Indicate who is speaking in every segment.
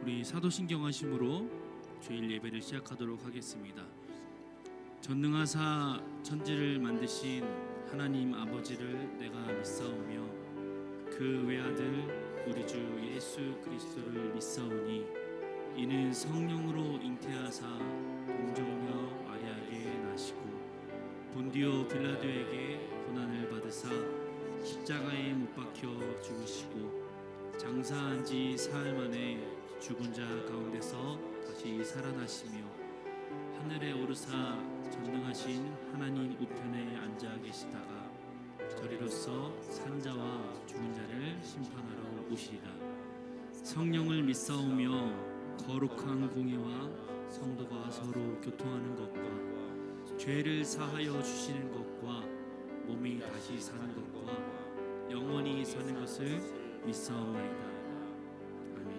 Speaker 1: 우리 사도신경하심으로 주일 예배를 시작하도록 하겠습니다. 전능하사 천지를 만드신 하나님 아버지를 내가 믿사오며 그 외아들 우리 주 예수 그리스도를 믿사오니 이는 성령으로 잉태하사 동정녀 마리아에게 나시고 본디오 빌라도에게 고난을 받으사 십자가에 못 박혀 죽으시고 장사한 지 사흘 만에 죽은 자 가운데서 다시 살아나시며 하늘에 오르사 전능하신 하나님 우편에 앉아 계시다가 저리로서 산자와 죽은 자를 심판하러 오시리라. 성령을 믿사오며 거룩한 공예와 성도가 서로 교통하는 것과 죄를 사하여 주시는 것과 몸이 다시 사는 것과 영원히 사는 것을 믿사옵나이다. 아멘.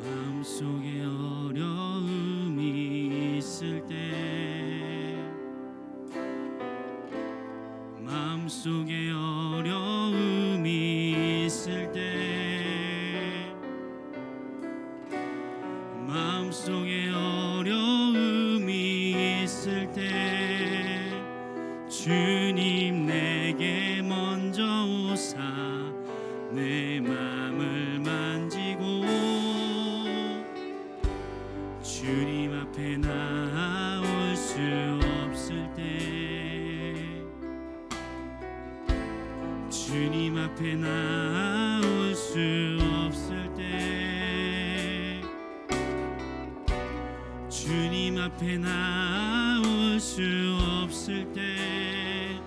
Speaker 1: 마음속에 어려움이 있을 때 마음속에 어려움이 있을 때 마음속에 어려움이 있을 때 주님 내게 먼저 오사 내 마음을 만지고 주님 앞에 나올 수 없을 때 주님 앞에 나올 수 없을 때 주님 앞에 나올 수 없을 때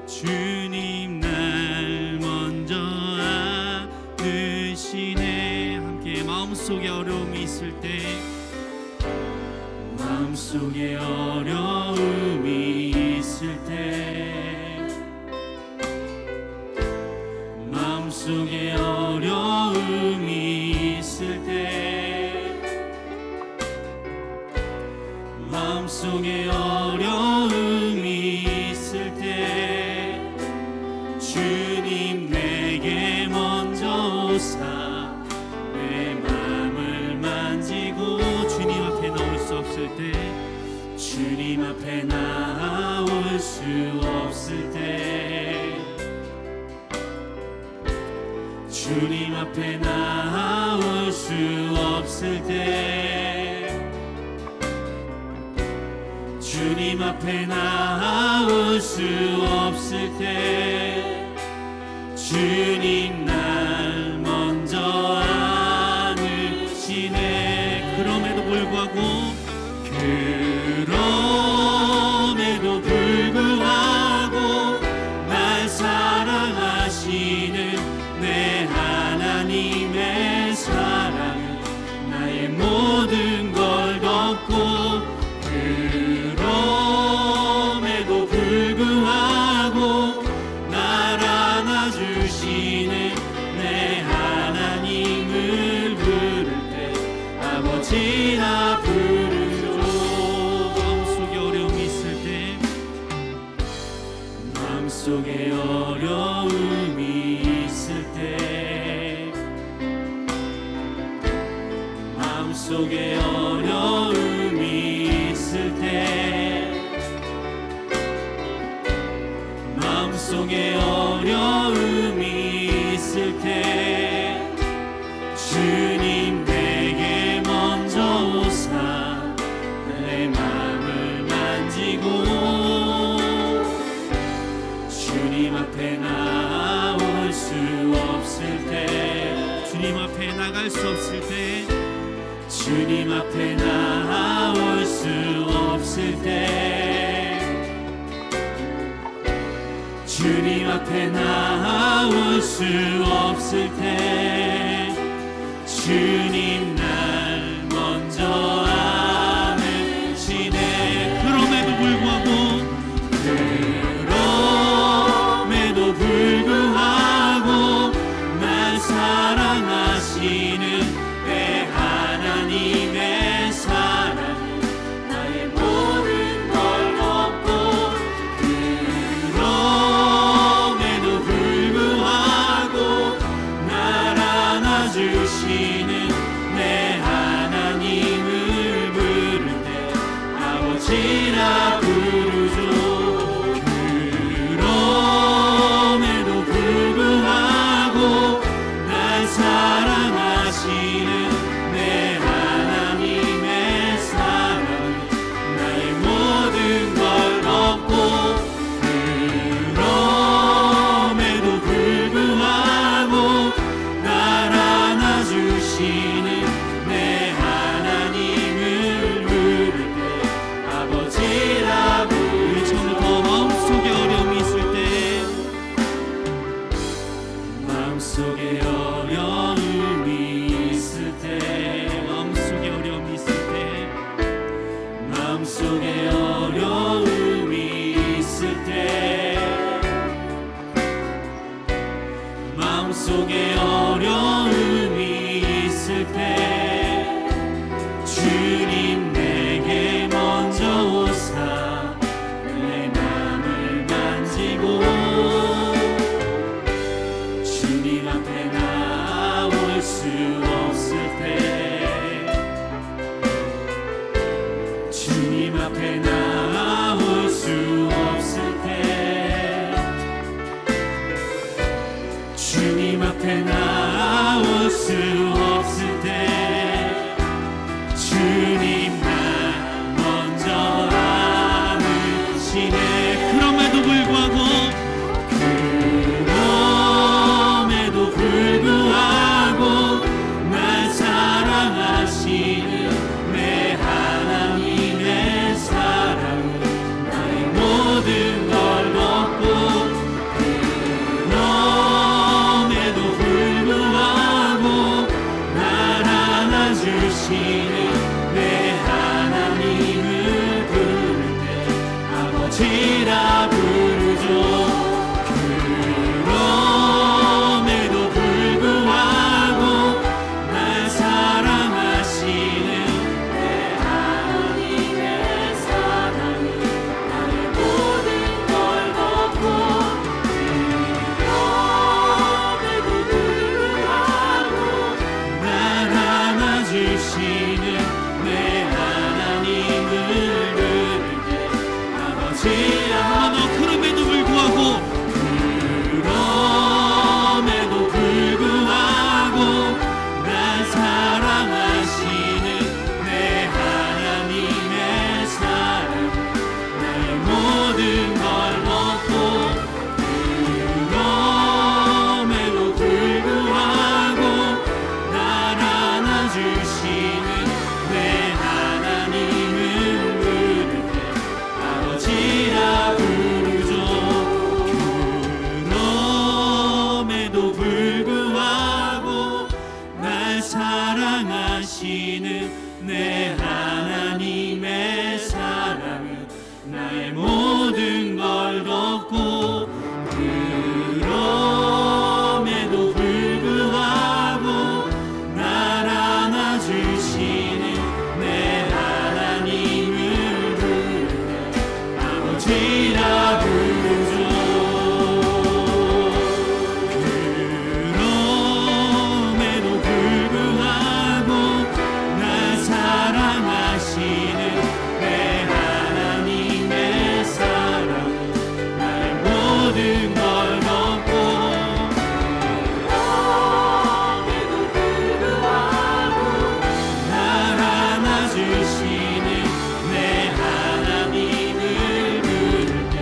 Speaker 1: 주님 날 먼저 안으시네. 함께 마음속에 어려움이 있을 때 마음속에 어려움이 있을 때 마음속에 어려움이 있을 때 마음속에 어려움이 있을 때 주님 내게 먼저 오사 내 마음을 만지고 주님 앞에 나올 수 없을 때 주님 앞에 나올 수 없을 때 주님 앞에 나올 수 없을 때 주님 앞에 나올 수 없을 때 주님 날 먼저 안으시네. 그럼에도 불구하고 날 사랑하시는 내 하나님의 사랑은 나의 모든 걸 덮고 그럼에도 불구하고 날 안아주시는 내 하나님을 부를 때 아버지라 부르죠. 마음속에 어려움이 있을 때 마음속에 어려움이 있을 때 마음속에 어려움이 있을 때 마음속에 어려움이 있을 때 주님 내게 먼저 오사 내 마음을 만지고 주님 앞에 나올 수 없을 때 주님 앞에 나갈 수 없을 때 주님 앞에 나올 수 없을 때 주님 앞에 나올 수 없을 때 주님 날 먼저 안으시네. 그럼에도 불구하고 아버지라 부르죠. 그럼에도 불구하고 날 사랑하시는 내 하나님의 사랑, 나의 모든 걸 덮고 그럼에도 불구하고 날 안아주시는 내 하나님을 부를 때 아버지라고. 우리 처음부터 마음속에 어려움이 있을 때, 마음속에 어려움이 있을 때, 마음속에 어려움이 있을 때, 마음속에 어려움이 있을 때, 마음속에 어려움이 있을 때 주님 내게 먼저 오사 내 맘을 만지고 주님 앞에 나올 수 없을 때, 주님 앞에 나올 수 없을 때, 주님 앞에 나올 수 없을 때 주님 날 먼저 안으시네. 그럼에도 불구하고 날 사랑하시는 내 하나님의 사랑은 나의 모든 걸 덮고 그럼에도 불구하고 날 안아주시는 내 하나님을 부를 때 아버지라 부르죠. 그럼에도 불구하고 날 사랑하시는 내 하나님의 사랑은 나의 모든 걸 덮고 그럼에도 불구하고 날 안아주시는 내 하나님을 부를 때 아버지라. 너 그럼에도 불구하고 그럼에도 불구하고 날 사랑하시는 내 하나님의 사랑, 나의 모든 걸 덮고 그럼에도 불구하고 날 안아주시는 내 하나님을 부를 때 아버지라 부르죠. 그럼에도 불구하고 날 사랑하시는 내 하나님의 사랑은 나의 모든 걸 덮고 그럼에도 불구하고 날 안아주시는 내 하나님을 부를 때 아버지라 부르죠. 그럼에도 불구하고 날 사랑하시는 내 하나님의 사랑은 나의 모든 걸 덮고 그럼에도 불구하고 날 안아주시는 내 하나님을 부를 때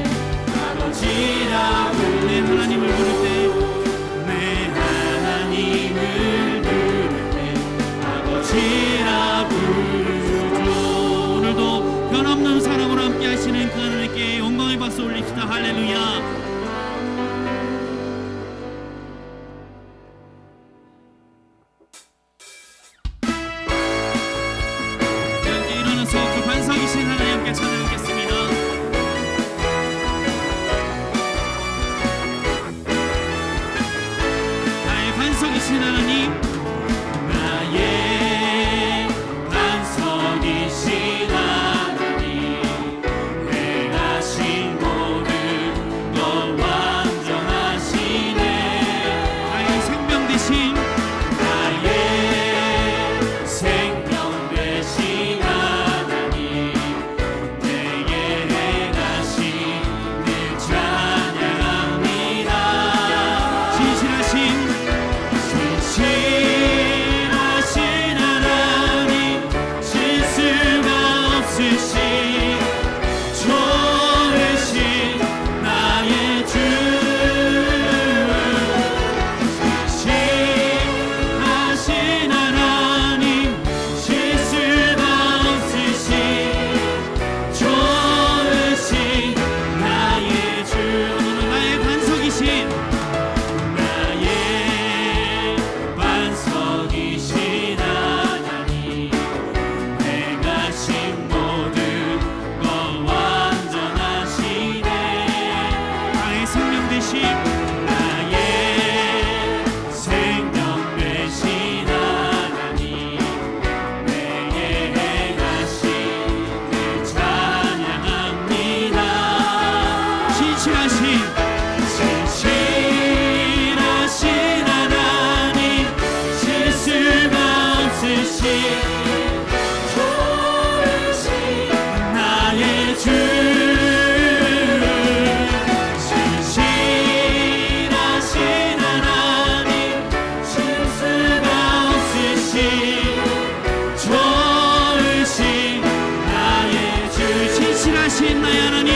Speaker 1: 도우신 나의 하나님,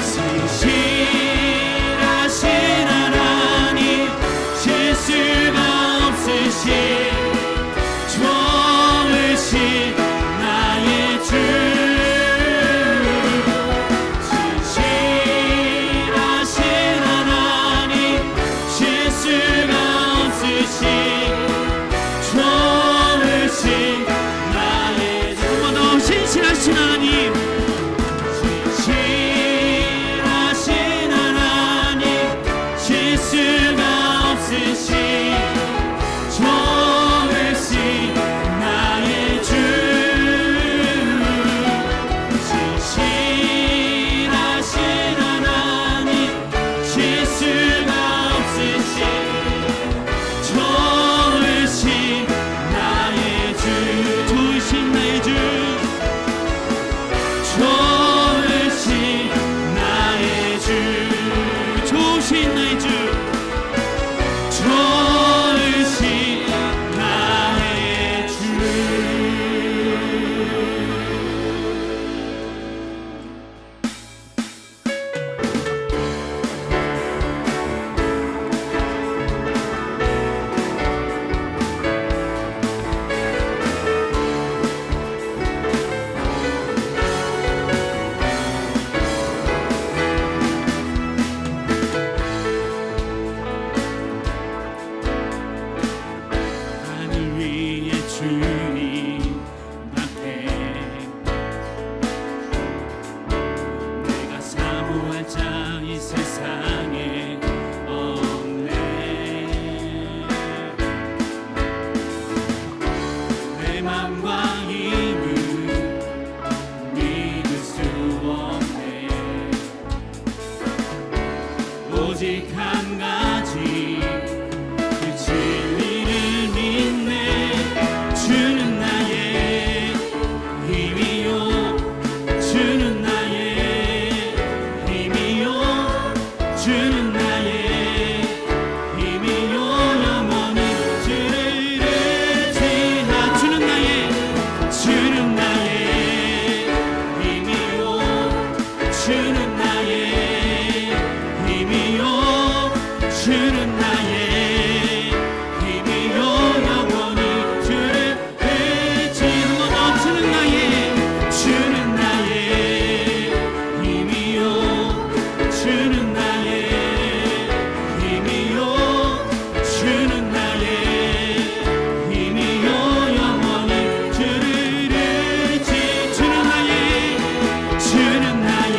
Speaker 1: 신실하신 하나님, 실수가 없으신 좋으신 나의 주, 신실하신 하나님, 실수가 없으신 좋으신 나의 주. 한 번 더 신실하신 하나님, 신실하신 하나님, 실수가 없으신 좋으신 나의 주, 신실하신 하나님, 실수가 없으신 좋으신 나의 주, 좋으신 나의 주, 좋으신 나의 주, 좋으신 나의 주, 좋으신 나의 주. 하늘 위에 주님 앞에 내가 사모할 자 이 세상에 없네. 내 맘과 힘을 믿을 수 없네. 오직 한 가지 그 진리를 믿네. 주는 나의 힘이요, 주는 나의 힘이요, 주는 나의 힘이요, 영원히 주를 의지하. 주는 나의 힘이요, 주는 나의 힘이요, 주는 나의 힘이요, 영원히 주를 의지. 한 번 더. 주는 나의 힘이요, 주는 나의 힘이요, 주는 나의 힘이요, 영원히 주를 의지. 주는 나의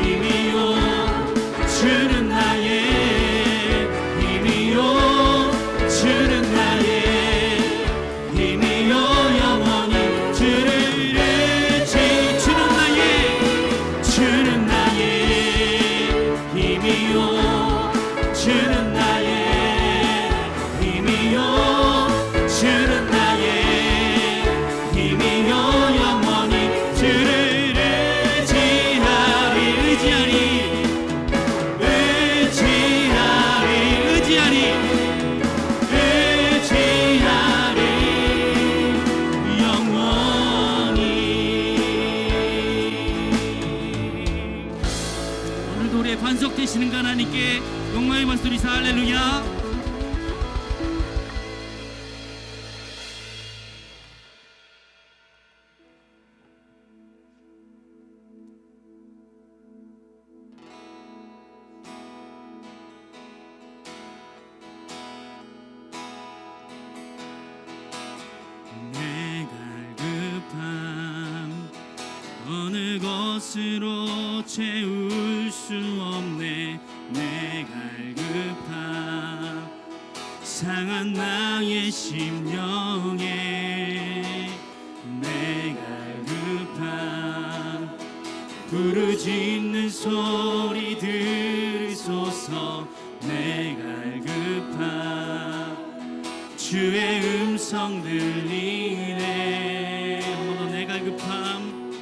Speaker 1: 힘이요, 주는 나의 힘이요, 주는 나의 힘이요, 영원히 주를 의지. 주는 나의 힘이요, 주는 나의 힘이요, 주는 나의 힘이요, 영원히 주를 의지하리, 의지하리, 의지하리, 의지하리, 영원히. 오늘도 우리의 반석 되시는 하나님께 영광의 박수를 드리사 할렐루야. 내 갈급함 어느 것으로 채울 수 없네. 내 갈급함 상한 나의 심령에 내 갈급함 부르짖는 소리 들으소서. 내 갈급함 주의 음성 들리네. 한 번 더. 내 갈급함,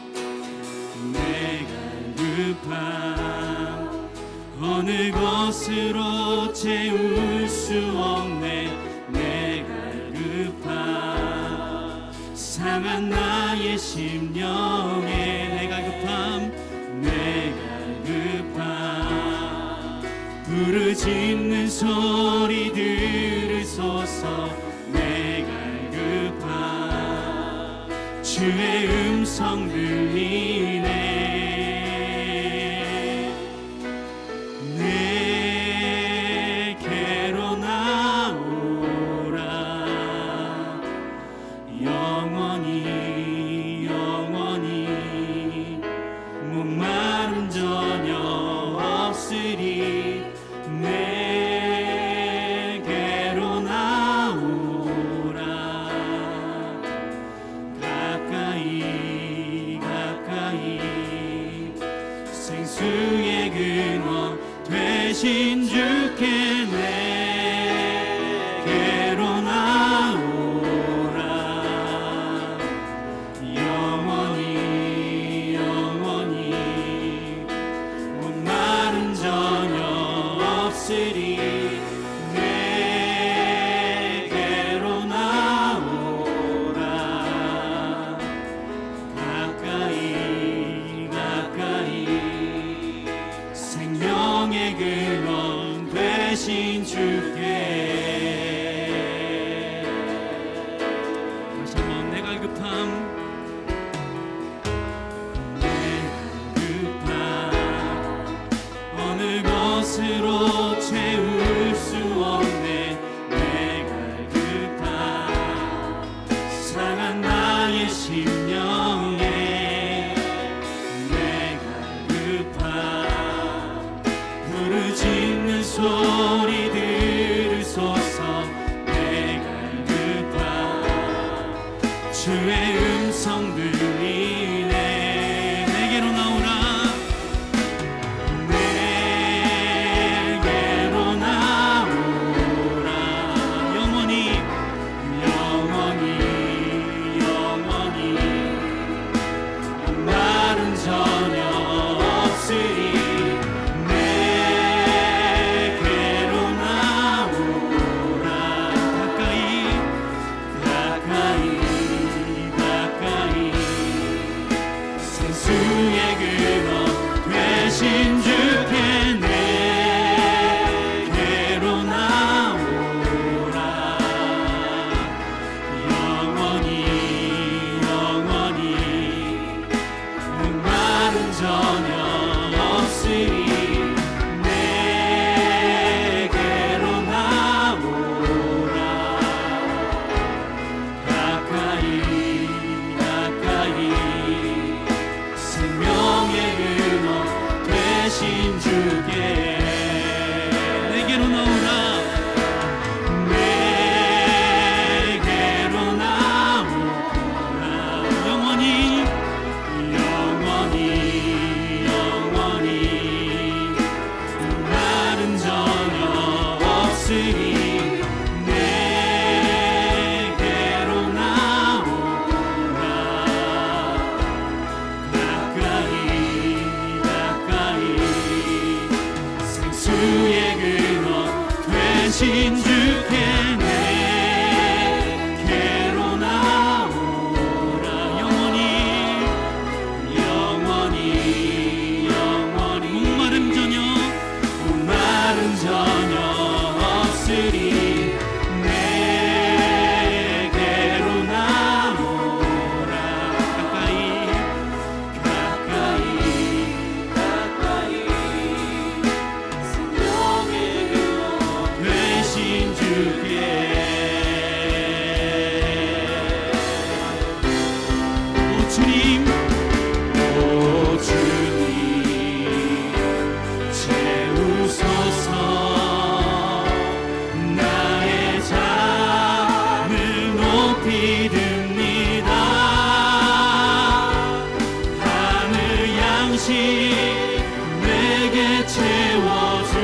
Speaker 1: 내 갈급함 어느 것으로 채울 수 없네. 내 갈급함 상한 나의 심령에 내 갈급함 부르짖는 소리 들으소서. 내 갈급함 주의 음성 들리네. 내게로 나오라. 영원히 영원히 목마름 전혀 없으리. 내게로 나오라. 가까이 가까이 생수의 근원 되신 주께 내게로 나오라. 영원히 영원히 목마름 전혀 없으리. 내게로 나오라. 가까이 가까이 생명의 근원 되신 주께. 다시 한번 내 갈급함 어느 것으로 채울 수 없네. 내 갈급함 상한 나의 심령에. 내 갈급함 부르짖는 소리 들으소서. 내 갈급함 주의 음성 들리네. 내게로 나오라. 주의 근원 되신 주께 내게로 나오라. 영원히 영원히 목마름 전혀 없으리. 내게로 나오라. 가까이 가까이 생명의 근원 되신 주께 내게로 나오라. 내게로 나오라. 영원히 영원히 영원히 나는 전혀 없으리. 내게로 나오라. 생수의 근원 되신 주께 내게로 나오라. 영원히 영원히 영원히 목마름 전혀 없으리. 내게로 나오라. 가까이 가까이 가까이 생명의 근원 되신 주께. 오 주님 오 주님 채우소서. 나의 잠을 높이 듭니다. 하늘 양식 내게 채워주소서.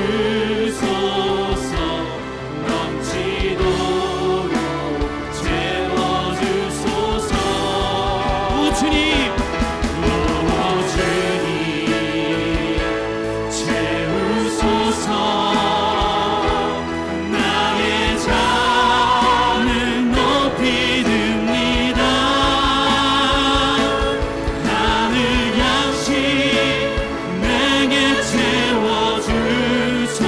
Speaker 1: 넘치도록 채워주소서. 오 주님 채우소서. 나의 잔을 높이 듭니다. 하늘 양식 내게 채워주소서.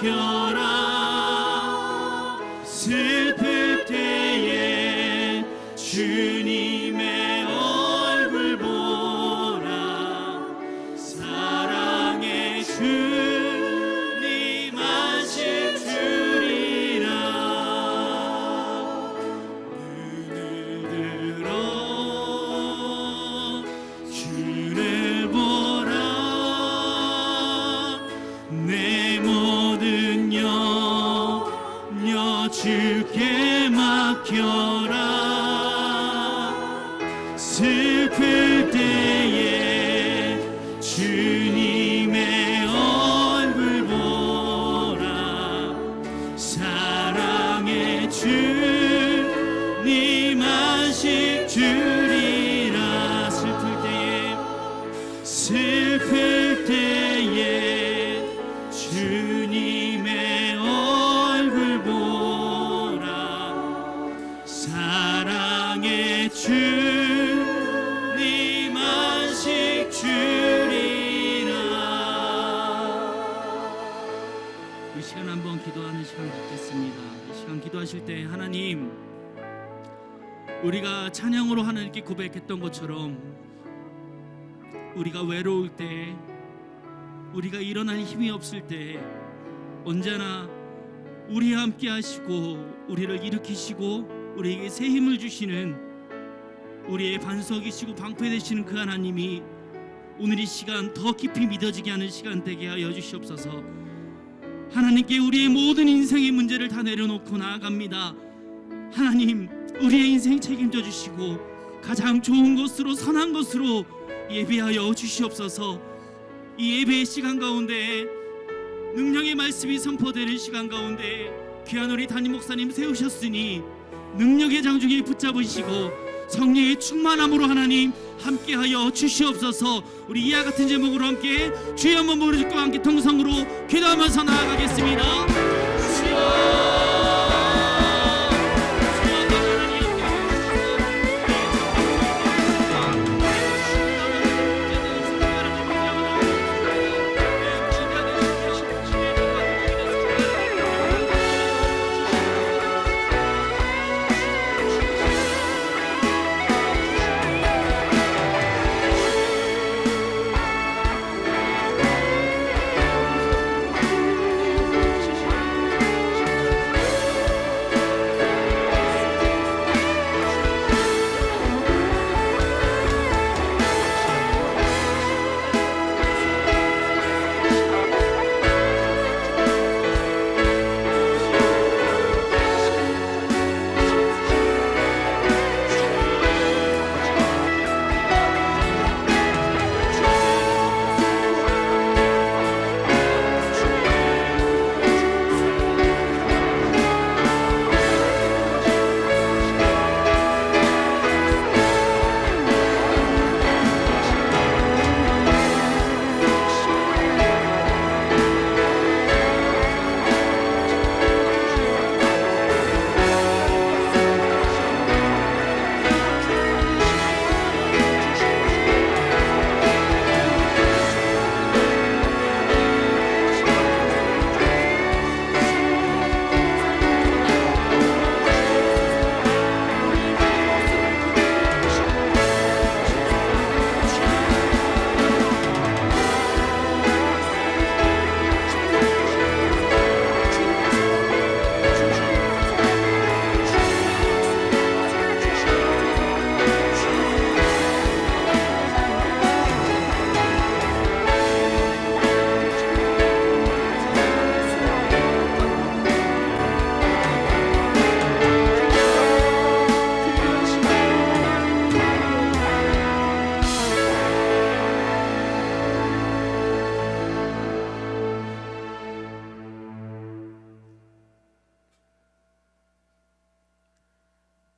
Speaker 1: 맡겨라. 슬플 때에 주님의 얼굴 보라. 사랑의 주님 안식 주리라. 눈을 들어 주를 보라. 내 모든 염려 주께 맡겨라. 슬플 때에 주님의 얼굴 보라. 사랑의 주님 안식 주리라. 슬플 때에 주님의 얼굴 보라. 사랑의 주님 안식 주리라. 이 시간 한번 기도하는 시간 갖겠습니다. 이 시간 기도하실 때 하나님, 우리가 찬양으로 하나님께 고백했던 것처럼 우리가 외로울 때, 우리가 일어날 힘이 없을 때 언제나 우리와 함께 하시고 우리를 일으키시고 우리에게 새 힘을 주시는 우리의 반석이시고 방패 되시는 그 하나님이 오늘 이 시간 더 깊이 믿어지게 하는 시간 되게 하여 주시옵소서. 하나님께 우리의 모든 인생의 문제를 다 내려놓고 나아갑니다. 하나님, 우리의 인생 책임져 주시고 가장 좋은 것으로, 선한 것으로 예배하여 주시옵소서. 이 예배의 시간 가운데 능력의 말씀이 선포되는 시간 가운데 귀한 우리 담임 목사님 세우셨으니 능력의 장중에 붙잡으시고 성령의 충만함으로 하나님 함께하여 주시옵소서. 우리 이와 같은 제목으로 함께 주여 한번 부르짖고 함께 통성으로 기도하면서 나아가겠습니다.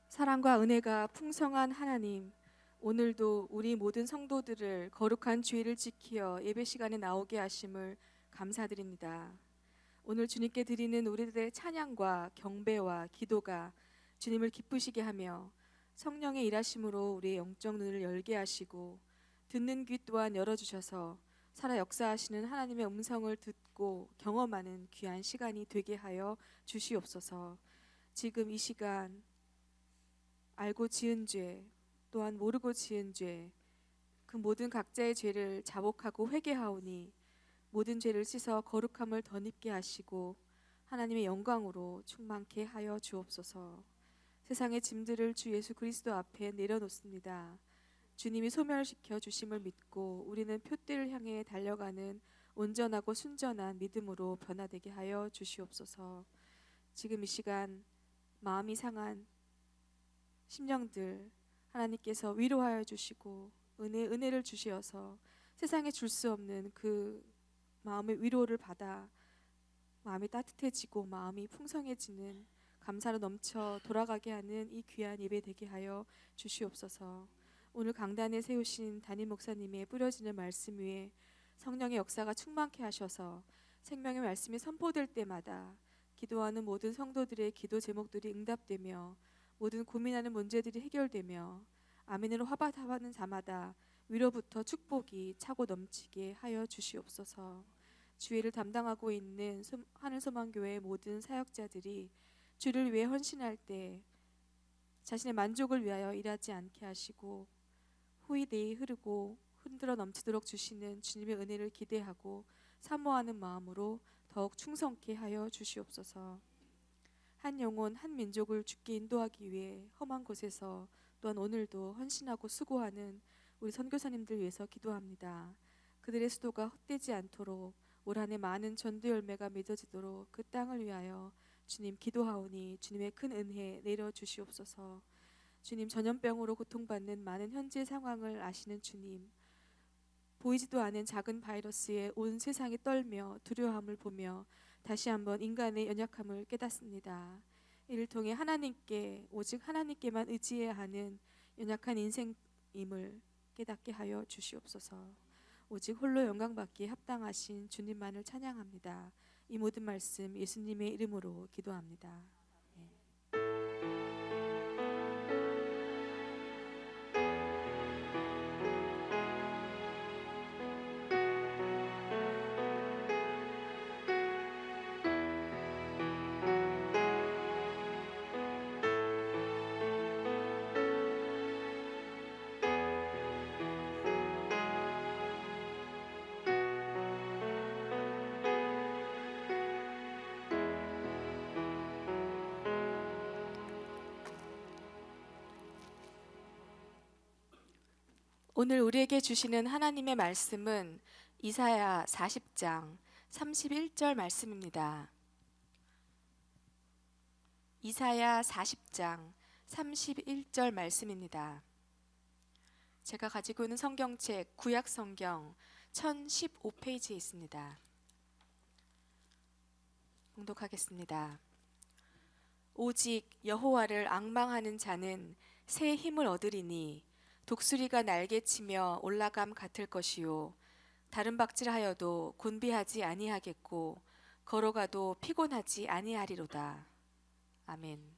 Speaker 2: 사랑과 은혜가 풍성한 하나님, 오늘도 우리 모든 성도들을 거룩한 주의를 지키어 예배 시간에 나오게 하심을 감사드립니다. 오늘 주님께 드리는 우리들의 찬양과 경배와 기도가 주님을 기쁘시게 하며 성령의 일하심으로 우리의 영적 눈을 열게 하시고 듣는 귀 또한 열어주셔서 살아 역사하시는 하나님의 음성을 듣고 경험하는 귀한 시간이 되게 하여 주시옵소서. 지금 이 시간 알고 지은 죄 또한 모르고 지은 죄, 그 모든 각자의 죄를 자복하고 회개하오니 모든 죄를 씻어 거룩함을 덧입게 하시고 하나님의 영광으로 충만케 하여 주옵소서. 세상의 짐들을 주 예수 그리스도 앞에 내려놓습니다. 주님이 소멸시켜 주심을 믿고 우리는 표대를 향해 달려가는 온전하고 순전한 믿음으로 변화되게 하여 주시옵소서. 지금 이 시간 마음이 상한 심령들 하나님께서 위로하여 주시고 은혜를 주시어서 세상에 줄 수 없는 그 마음의 위로를 받아 마음이 따뜻해지고 마음이 풍성해지는 감사로 넘쳐 돌아가게 하는 이 귀한 예배 되게 하여 주시옵소서. 오늘 강단에 세우신 담임 목사님의 뿌려지는 말씀 위에 성령의 역사가 충만케 하셔서 생명의 말씀이 선포될 때마다 기도하는 모든 성도들의 기도 제목들이 응답되며 모든 고민하는 문제들이 해결되며 아멘으로 화답하는 자마다 위로부터 축복이 차고 넘치게 하여 주시옵소서. 주의를 담당하고 있는 하늘소망교회의 모든 사역자들이 주를 위해 헌신할 때 자신의 만족을 위하여 일하지 않게 하시고 후이데이 흐르고 흔들어 넘치도록 주시는 주님의 은혜를 기대하고 사모하는 마음으로 더욱 충성케 하여 주시옵소서. 한 영혼 한 민족을 주께 인도하기 위해 험한 곳에서 또한 오늘도 헌신하고 수고하는 우리 선교사님들 위해서 기도합니다. 그들의 수도가 헛되지 않도록 올 한 해 많은 전도 열매가 맺어지도록 그 땅을 위하여 주님 기도하오니 주님의 큰 은혜 내려 주시옵소서. 주님, 전염병으로 고통받는 많은 현재 상황을 아시는 주님, 보이지도 않은 작은 바이러스에 온 세상이 떨며 두려움을 보며 다시 한번 인간의 연약함을 깨닫습니다. 이를 통해 하나님께 오직 하나님께만 의지해야 하는 연약한 인생임을 깨닫게 하여 주시옵소서. 오직 홀로 영광받기에 합당하신 주님만을 찬양합니다. 이 모든 말씀 예수님의 이름으로 기도합니다. 오늘 우리에게 주시는 하나님의 말씀은 이사야 40장 31절 말씀입니다. 이사야 40장 31절 말씀입니다. 제가 가지고 있는 성경책 구약 성경 1015페이지에 있습니다. 봉독하겠습니다. 오직 여호와를 앙망하는 자는 새 힘을 얻으리니 독수리가 날개치며 올라감 같을 것이요 다른 박질하여도 곤비하지 아니하겠고 걸어가도 피곤하지 아니하리로다. 아멘.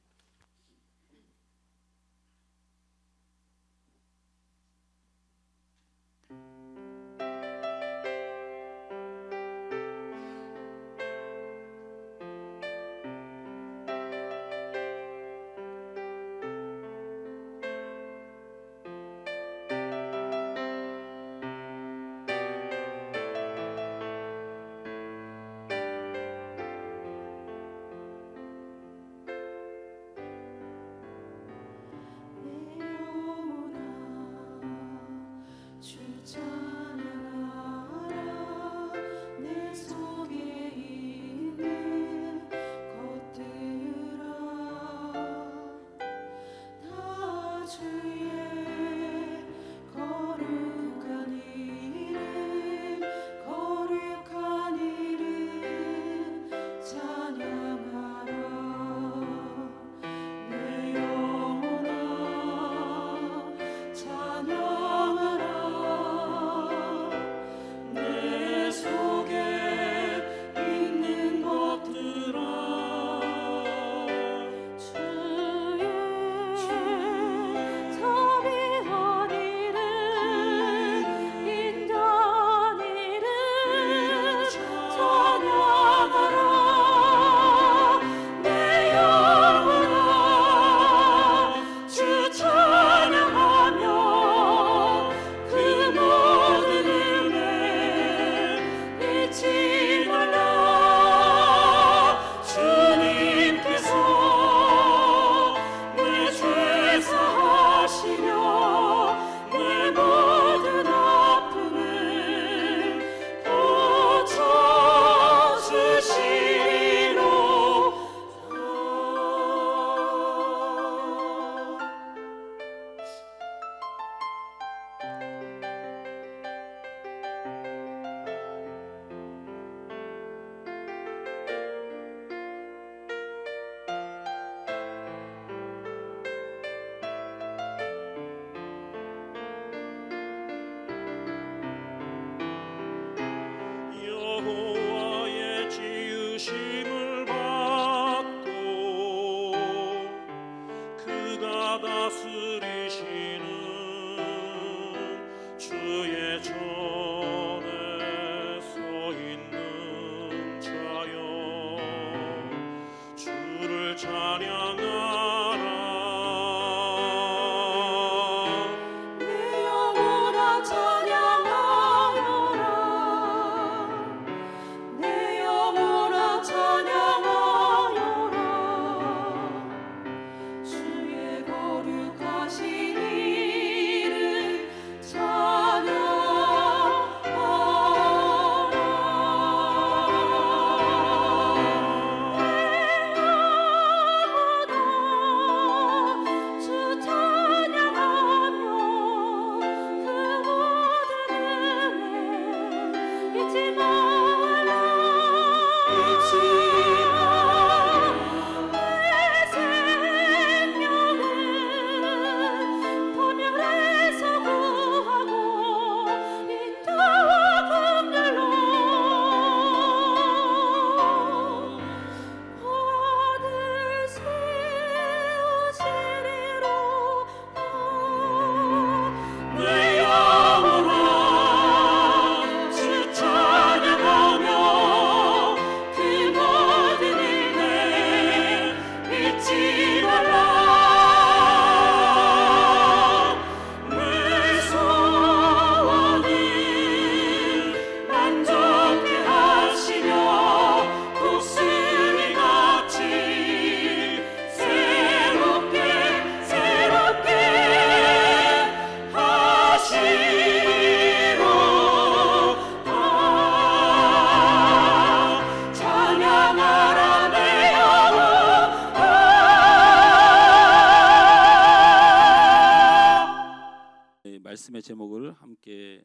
Speaker 3: 말씀의 제목을 함께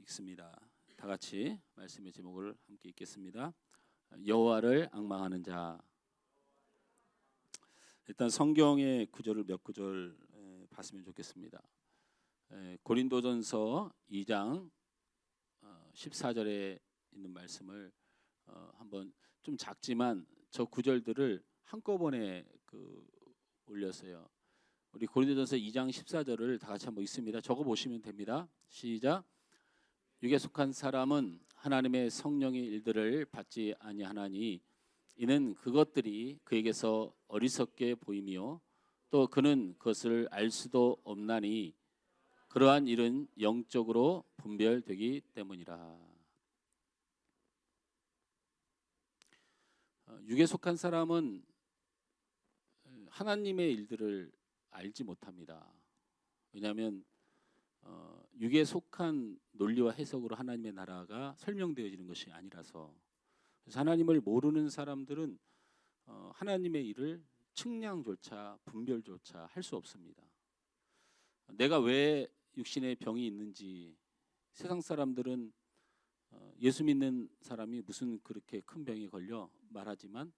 Speaker 3: 읽습니다. 다 같이 말씀의 제목을 함께 읽겠습니다. 여호와를 앙망하는 자. 일단 성경의 구절을 몇 구절 봤으면 좋겠습니다. 고린도전서 2장 14절에 있는 말씀을 한번 좀 작지만 저 구절들을 한꺼번에 올렸어요. 우리 고린도전서 2장 14절을 다 같이 한번 읽습니다. 적어 보시면 됩니다. 시작. 육에 속한 사람은 하나님의 성령의 일들을 받지 아니하나니 이는 그것들이 그에게서 어리석게 보이며 또 그는 그것을 알 수도 없나니 그러한 일은 영적으로 분별되기 때문이라. 육에 속한 사람은 하나님의 일들을 알지 못합니다. 왜냐하면 육에 속한 논리와 해석으로 하나님의 나라가 설명되어지는 것이 아니라서. 그래서 하나님을 모르는 사람들은 하나님의 일을 측량조차 분별조차 할 수 없습니다. 내가 왜 육신의 병이 있는지 세상 사람들은 예수 믿는 사람이 무슨 그렇게 큰 병에 걸려 말하지만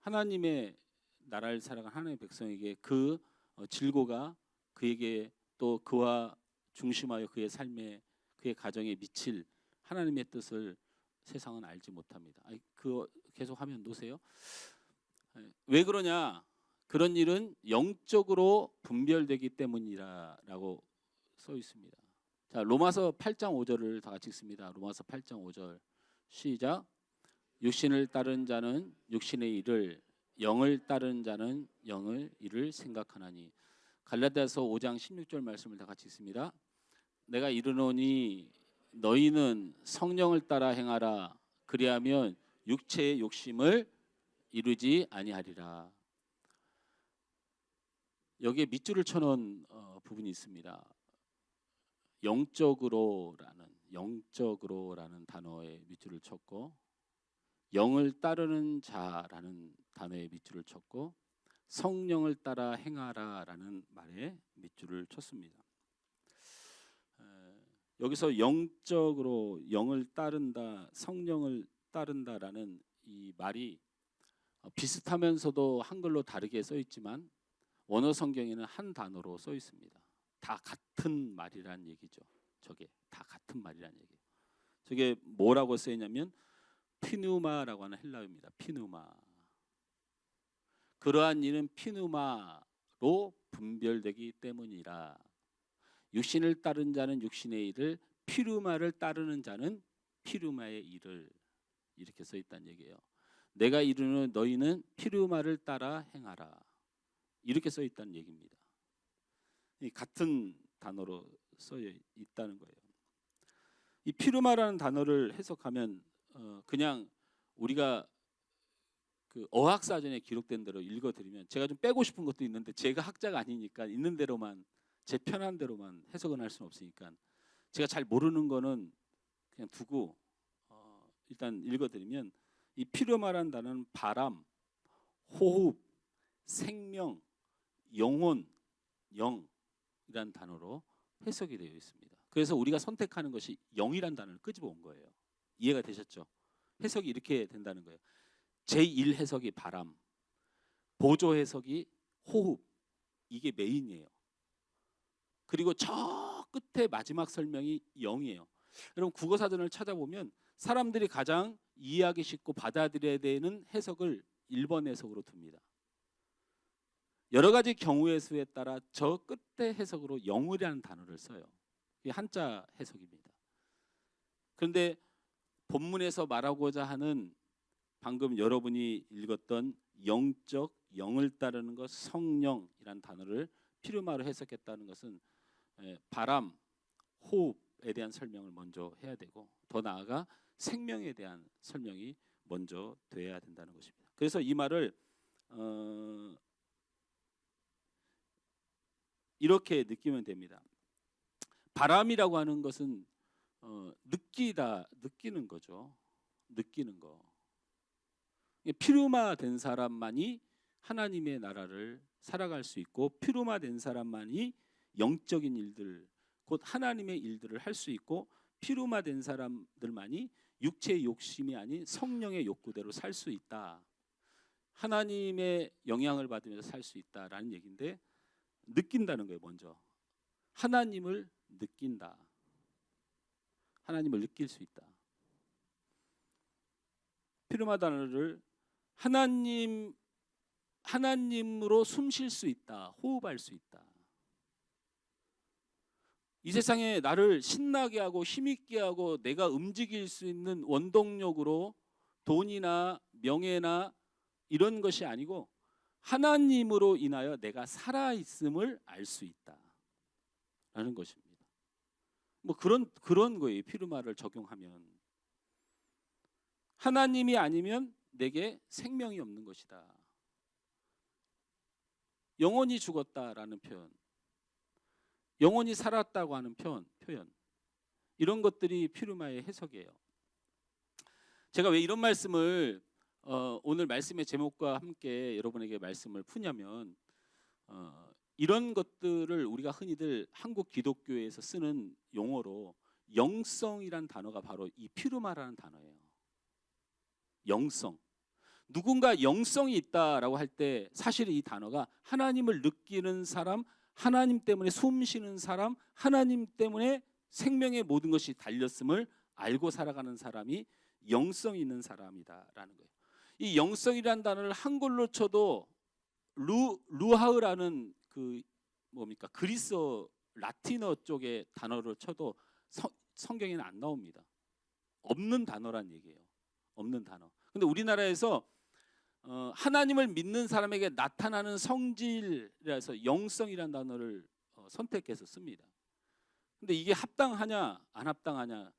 Speaker 3: 하나님의 나라를 살아가는 하나님의 백성에게 그 질고가 그에게 또 그와 중심하여 그의 삶에 그의 가정에 미칠 하나님의 뜻을 세상은 알지 못합니다. 그거 계속 하면 놓으세요. 왜 그러냐? 그런 일은 영적으로 분별되기 때문이라고 써 있습니다. 자, 로마서 8장 5절을 다 같이 읽습니다. 로마서 8장 5절 시작. 육신을 따른 자는 육신의 일을, 영을 따른 자는 영의 일을 생각하나니. 갈라디아서 5장 16절 말씀을 다 같이 읽습니다. 내가 이르노니 너희는 성령을 따라 행하라. 그리하면 육체의 욕심을 이루지 아니하리라. 여기에 밑줄을 쳐놓은 부분이 있습니다. 영적으로라는 단어에 밑줄을 쳤고, 영을 따르는 자라는 단어에 밑줄을 쳤고, 성령을 따라 행하라라는 말에 밑줄을 쳤습니다. 여기서 영적으로 영을 따른다, 성령을 따른다라는 이 말이 비슷하면서도 한글로 다르게 써 있지만 원어 성경에는 한 단어로 써 있습니다. 다 같은 말이란 얘기죠. 저게 다 같은 말이란 얘기예요. 저게 뭐라고 써 있냐면 피누마라고 하는 헬라어입니다. 피누마. 그러한 일은 피누마로 분별되기 때문이라. 육신을 따른 자는 육신의 일을, 피루마를 따르는 자는 피루마의 일을, 이렇게 써 있다는 얘기예요. 내가 이르는 너희는 피루마를 따라 행하라, 이렇게 써 있다는 얘기입니다. 같은 단어로 써 있다는 거예요. 이 피루마라는 단어를 해석하면 그냥 우리가 그 어학사전에 기록된 대로 읽어드리면, 제가 좀 빼고 싶은 것도 있는데 제가 학자가 아니니까 있는 대로만 제 편한 대로만 해석은 할 수는 없으니까 제가 잘 모르는 거는 그냥 두고 일단 읽어드리면, 이 피루마라는 단어는 바람, 호흡, 생명, 영혼, 영이라는 단어로 해석이 되어 있습니다. 그래서 우리가 선택하는 것이 영이라는 단어를 끄집어 온 거예요. 이해가 되셨죠? 해석이 이렇게 된다는 거예요. 제1 해석이 바람, 보조 해석이 호흡, 이게 메인이에요. 그리고 저 끝에 마지막 설명이 영이에요. 여러분 국어사전을 찾아보면 사람들이 가장 이해하기 쉽고 받아들여야 되는 해석을 1번 해석으로 둡니다. 여러 가지 경우의 수에 따라 저 끝에 해석으로 영이라는 단어를 써요. 이게 한자 해석입니다. 그런데 본문에서 말하고자 하는 방금 여러분이 읽었던 영적, 영을 따르는 것, 성령이란 단어를 피루마로 해석했다는 것은 바람, 호흡에 대한 설명을 먼저 해야 되고, 더 나아가 생명에 대한 설명이 먼저 돼야 된다는 것입니다. 그래서 이 말을 이렇게 느끼면 됩니다. 바람이라고 하는 것은 느끼는 거죠. 느끼는 거. 피루마 된 사람만이 하나님의 나라를 살아갈 수 있고, 피루마 된 사람만이 영적인 일들, 곧 하나님의 일들을 할 수 있고 피루마된 사람들만이 육체의 욕심이 아닌 성령의 욕구대로 살 수 있다. 하나님의 영향을 받으면서 살 수 있다라는 얘기인데 느낀다는 거예요. 먼저 하나님을 느낀다. 하나님을 느낄 수 있다. 피루마다를 하나님으로 숨 쉴 수 있다. 호흡할 수 있다. 이 세상에 나를 신나게 하고 힘있게 하고 내가 움직일 수 있는 원동력으로 돈이나 명예나 이런 것이 아니고 하나님으로 인하여 내가 살아있음을 알 수 있다라는 것입니다. 뭐 그런 거예요. 피루마를 적용하면 하나님이 아니면 내게 생명이 없는 것이다. 영원히 죽었다라는 표현, 영원히 살았다고 하는 표현, 이런 것들이 피루마의 해석이에요. 제가 왜 이런 말씀을 오늘 말씀의 제목과 함께 여러분에게 말씀을 푸냐면 이런 것들을 우리가 흔히들 한국 기독교에서 쓰는 용어로 영성이란 단어가 바로 이 피루마라는 단어예요. 영성. 누군가 영성이 있다라고 할 때 사실 이 단어가 하나님을 느끼는 사람, 하나님 때문에 숨 쉬는 사람, 하나님 때문에 생명의 모든 것이 달렸음을 알고 살아가는 사람이 영성 있는 사람이다라는 거예요. 이 영성이라는 단어를 한글로 쳐도 루하흐라는 그 뭡니까 그리스어 라틴어 쪽의 단어를 쳐도 성경에는 안 나옵니다. 없는 단어란 얘기예요. 없는 단어. 근데 우리나라에서 하나님을 믿는 사람에게 나타나는 성질이라서 영성이라는 단어를 선택해서 씁니다. 근데 이게 합당하냐 안 합당하냐,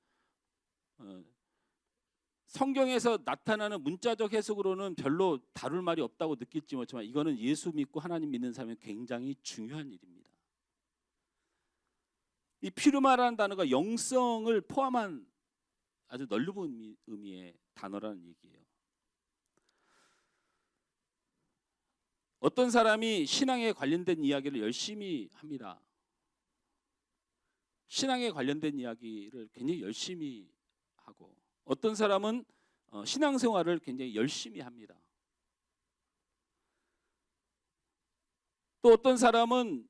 Speaker 3: 성경에서 나타나는 문자적 해석으로는 별로 다룰 말이 없다고 느낄지 모르지만 이거는 예수 믿고 하나님 믿는 사람이 굉장히 중요한 일입니다. 이 피루마라는 단어가 영성을 포함한 아주 넓은 의미의 단어라는 얘기예요. 어떤 사람이 신앙에 관련된 이야기를 열심히 합니다. 신앙에 관련된 이야기를 굉장히 열심히 하고, 어떤 사람은 신앙생활을 굉장히 열심히 합니다. 또 어떤 사람은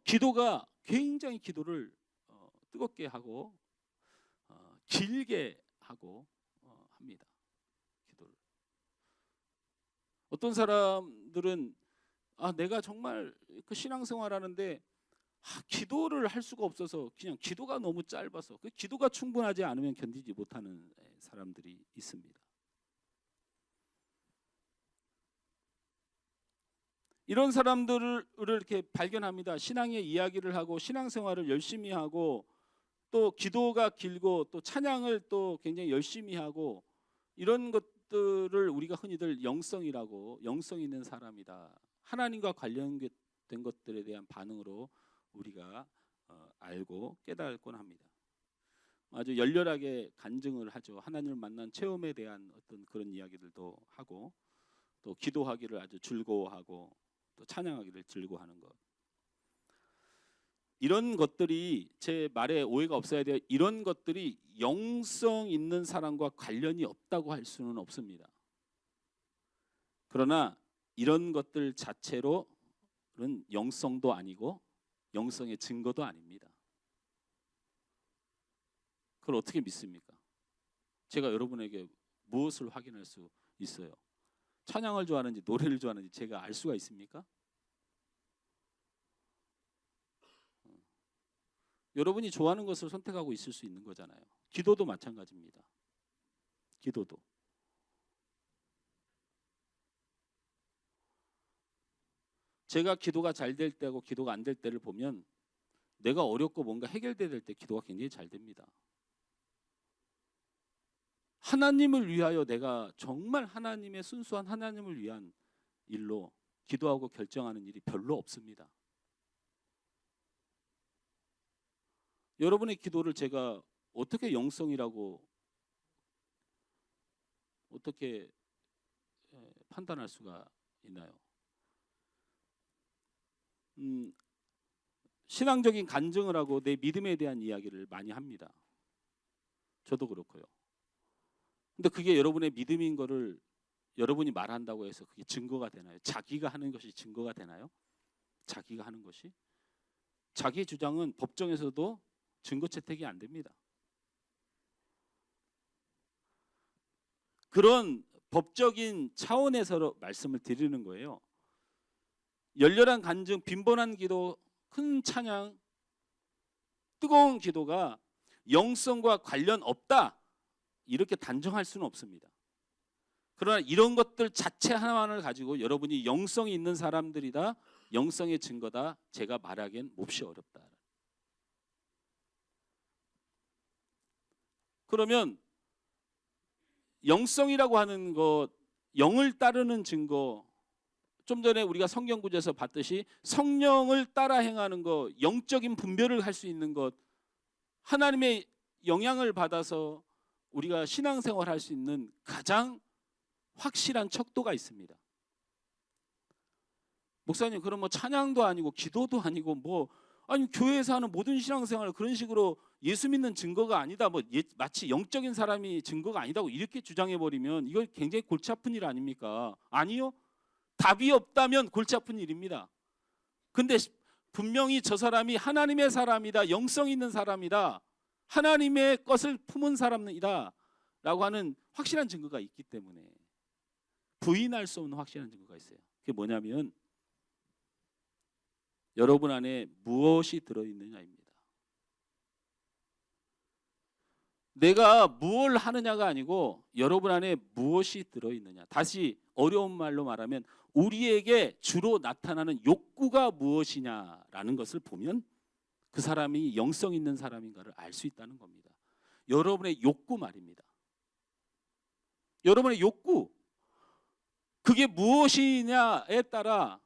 Speaker 3: 기도가 굉장히 기도를 뜨겁게 하고 길게 하고 합니다. 기도를. 어떤 사람들은 내가 정말 그 신앙생활하는데 기도를 할 수가 없어서 그냥 기도가 너무 짧아서 그 기도가 충분하지 않으면 견디지 못하는 사람들이 있습니다. 이런 사람들을 이렇게 발견합니다. 신앙의 이야기를 하고 신앙생활을 열심히 하고 또 기도가 길고 또 찬양을 또 굉장히 열심히 하고 이런 것들을 우리가 흔히들 영성이라고, 영성 있는 사람이다, 하나님과 관련된 것들에 대한 반응으로 우리가 알고 깨닫곤 합니다. 아주 열렬하게 간증을 하죠. 하나님을 만난 체험에 대한 어떤 그런 이야기들도 하고 또 기도하기를 아주 즐거워하고 또 찬양하기를 즐거워하는 것. 이런 것들이, 제 말에 오해가 없어야 돼요. 이런 것들이 영성 있는 사람과 관련이 없다고 할 수는 없습니다. 그러나 이런 것들 자체로는 영성도 아니고 영성의 증거도 아닙니다. 그걸 어떻게 믿습니까? 제가 여러분에게 무엇을 확인할 수 있어요? 찬양을 좋아하는지 노래를 좋아하는지 제가 알 수가 있습니까? 여러분이 좋아하는 것을 선택하고 있을 수 있는 거잖아요. 기도도 마찬가지입니다. 기도도. 제가 기도가 잘 될 때하고 기도가 안 될 때를 보면 내가 어렵고 뭔가 해결돼야 될 때 기도가 굉장히 잘 됩니다. 하나님을 위하여 내가 정말 하나님의 순수한 하나님을 위한 일로 기도하고 결정하는 일이 별로 없습니다. 여러분의 기도를 제가 어떻게 영성이라고 어떻게 판단할 수가 있나요? 신앙적인 간증을 하고 내 믿음에 대한 이야기를 많이 합니다. 저도 그렇고요. 근데 그게 여러분의 믿음인 거를 여러분이 말한다고 해서 그게 증거가 되나요? 자기가 하는 것이 증거가 되나요? 자기가 하는 것이? 자기의 주장은 법정에서도 증거 채택이 안 됩니다. 그런 법적인 차원에서 말씀을 드리는 거예요. 열렬한 간증, 빈번한 기도, 큰 찬양, 뜨거운 기도가 영성과 관련 없다, 이렇게 단정할 수는 없습니다. 그러나 이런 것들 자체 하나만을 가지고 여러분이 영성이 있는 사람들이다, 영성의 증거다, 제가 말하기엔 몹시 어렵다. 그러면 영성이라고 하는 것, 영을 따르는 증거, 좀 전에 우리가 성경 구절에서 봤듯이 성령을 따라 행하는 것, 영적인 분별을 할 수 있는 것, 하나님의 영향을 받아서 우리가 신앙생활 할 수 있는 가장 확실한 척도가 있습니다. 목사님, 그럼 뭐 찬양도 아니고 기도도 아니고 뭐 아니 교회에서 하는 모든 신앙생활을 그런 식으로 예수 믿는 증거가 아니다, 뭐 마치 영적인 사람이 증거가 아니다고 이렇게 주장해 버리면 이거 굉장히 골치 아픈 일 아닙니까? 아니요. 답이 없다면 골치 아픈 일입니다. 근데 분명히 저 사람이 하나님의 사람이다, 영성 있는 사람이다, 하나님의 것을 품은 사람이다 라고 하는 확실한 증거가 있기 때문에 부인할 수 없는 확실한 증거가 있어요. 그게 뭐냐면 여러분 안에 무엇이 들어있느냐입니다. 내가 무엇을 하느냐가 아니고 여러분 안에 무엇이 들어있느냐. 다시 어려운 말로 말하면 우리에게 주로 나타나는 욕구가 무엇이냐라는 것을 보면 그 사람이 영성 있는 사람인가를 알 수 있다는 겁니다. 여러분의 욕구 말입니다. 여러분의 욕구, 그게 무엇이냐에 따라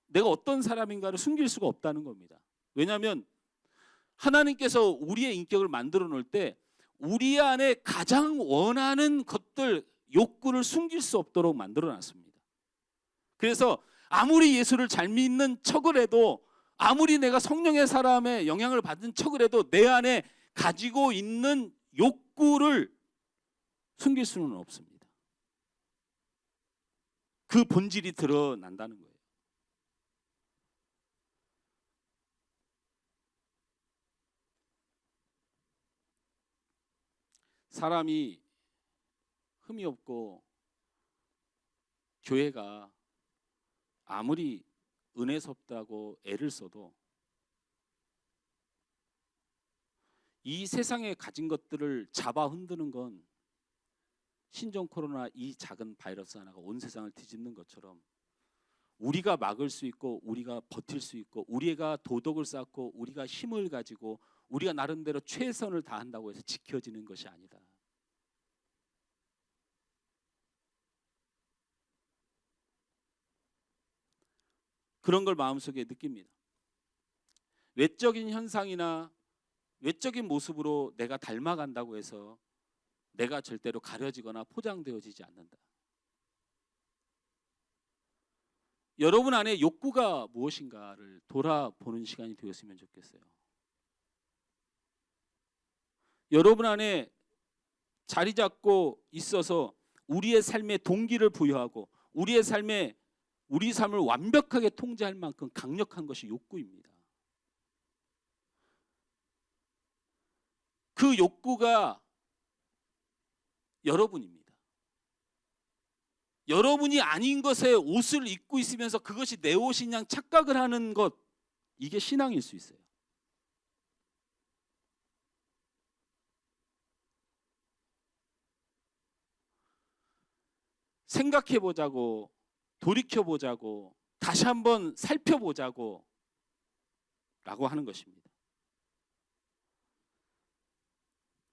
Speaker 3: 내가 어떤 사람인가를 숨길 수가 없다는 겁니다. 왜냐하면 하나님께서 우리의 인격을 만들어 놓을 때 우리 안에 가장 원하는 것들, 욕구를 숨길 수 없도록 만들어 놨습니다. 그래서 아무리 예수를 잘 믿는 척을 해도, 아무리 내가 성령의 사람의 영향을 받은 척을 해도 내 안에 가지고 있는 욕구를 숨길 수는 없습니다. 그 본질이 드러난다는 거예요. 사람이 흠이 없고 교회가 아무리 은혜섭다고 애를 써도 이 세상에 가진 것들을 잡아 흔드는 건 신종 코로나 이 작은 바이러스 하나가 온 세상을 뒤집는 것처럼 우리가 막을 수 있고 우리가 버틸 수 있고 우리가 도덕을 쌓고 우리가 힘을 가지고 우리가 나름대로 최선을 다한다고 해서 지켜지는 것이 아니다. 그런 걸 마음속에 느낍니다. 외적인 현상이나 외적인 모습으로 내가 닮아간다고 해서 내가 절대로 가려지거나 포장되어지지 않는다. 여러분 안에 욕구가 무엇인가를 돌아보는 시간이 되었으면 좋겠어요. 여러분 안에 자리 잡고 있어서 우리의 삶에 동기를 부여하고 우리 삶을 완벽하게 통제할 만큼 강력한 것이 욕구입니다. 그 욕구가 여러분입니다. 여러분이 아닌 것에 옷을 입고 있으면서 그것이 내 옷인 양 착각을 하는 것, 이게 신앙일 수 있어요. 생각해보자고, 돌이켜보자고, 다시 한번 살펴보자고 라고 하는 것입니다.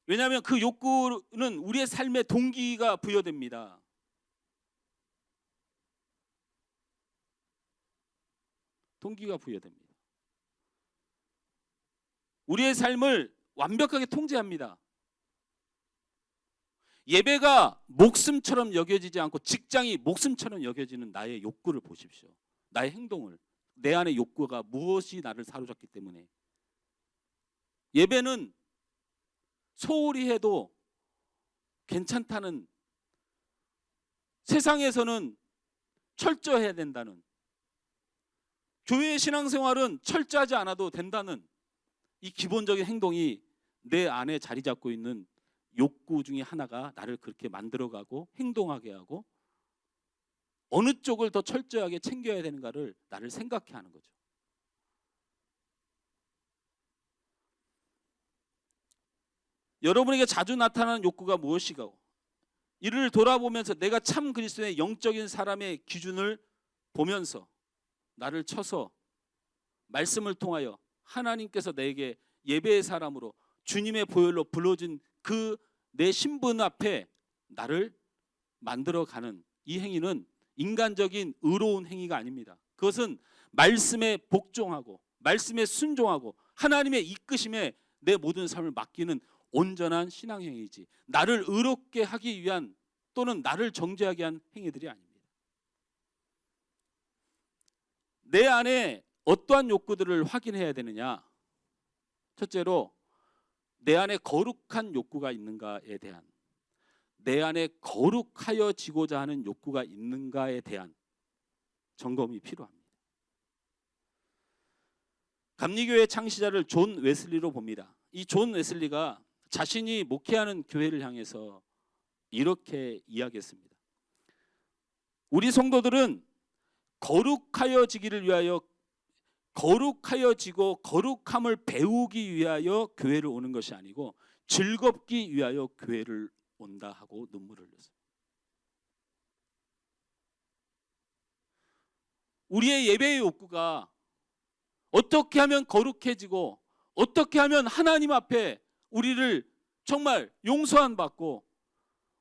Speaker 3: 왜냐하면 그 욕구는 우리의 삶의 동기가 부여됩니다. 동기가 부여됩니다. 우리의 삶을 완벽하게 통제합니다. 예배가 목숨처럼 여겨지지 않고 직장이 목숨처럼 여겨지는 나의 욕구를 보십시오. 나의 행동을. 내 안의 욕구가 무엇이 나를 사로잡기 때문에. 예배는 소홀히 해도 괜찮다는, 세상에서는 철저해야 된다는, 교회의 신앙생활은 철저하지 않아도 된다는 이 기본적인 행동이 내 안에 자리 잡고 있는 욕구 중에 하나가 나를 그렇게 만들어가고 행동하게 하고 어느 쪽을 더 철저하게 챙겨야 되는가를 나를 생각해 하는 거죠. 여러분에게 자주 나타나는 욕구가 무엇이고, 이를 돌아보면서 내가 참 그리스도의 영적인 사람의 기준을 보면서 나를 쳐서 말씀을 통하여 하나님께서 내게 예배의 사람으로 주님의 보혈로 불러준 그 내 신분 앞에 나를 만들어가는 이 행위는 인간적인 의로운 행위가 아닙니다. 그것은 말씀에 복종하고 말씀에 순종하고 하나님의 이끄심에 내 모든 삶을 맡기는 온전한 신앙 행위이지, 나를 의롭게 하기 위한 또는 나를 정죄하게 한 행위들이 아닙니다. 내 안에 어떠한 욕구들을 확인해야 되느냐? 첫째로 내 안에 거룩한 욕구가 있는가에 대한, 내 안에 거룩하여지고자 하는 욕구가 있는가에 대한 점검이 필요합니다. 감리교회 창시자를 존 웨슬리로 봅니다. 이 존 웨슬리가 자신이 목회하는 교회를 향해서 이렇게 이야기했습니다. 우리 성도들은 거룩하여지기를 위하여, 거룩하여지고 거룩함을 배우기 위하여 교회를 오는 것이 아니고 즐겁기 위하여 교회를 온다 하고 눈물을 흘렸어요. 우리의 예배의 욕구가 어떻게 하면 거룩해지고 어떻게 하면 하나님 앞에 우리를 정말 용서한 받고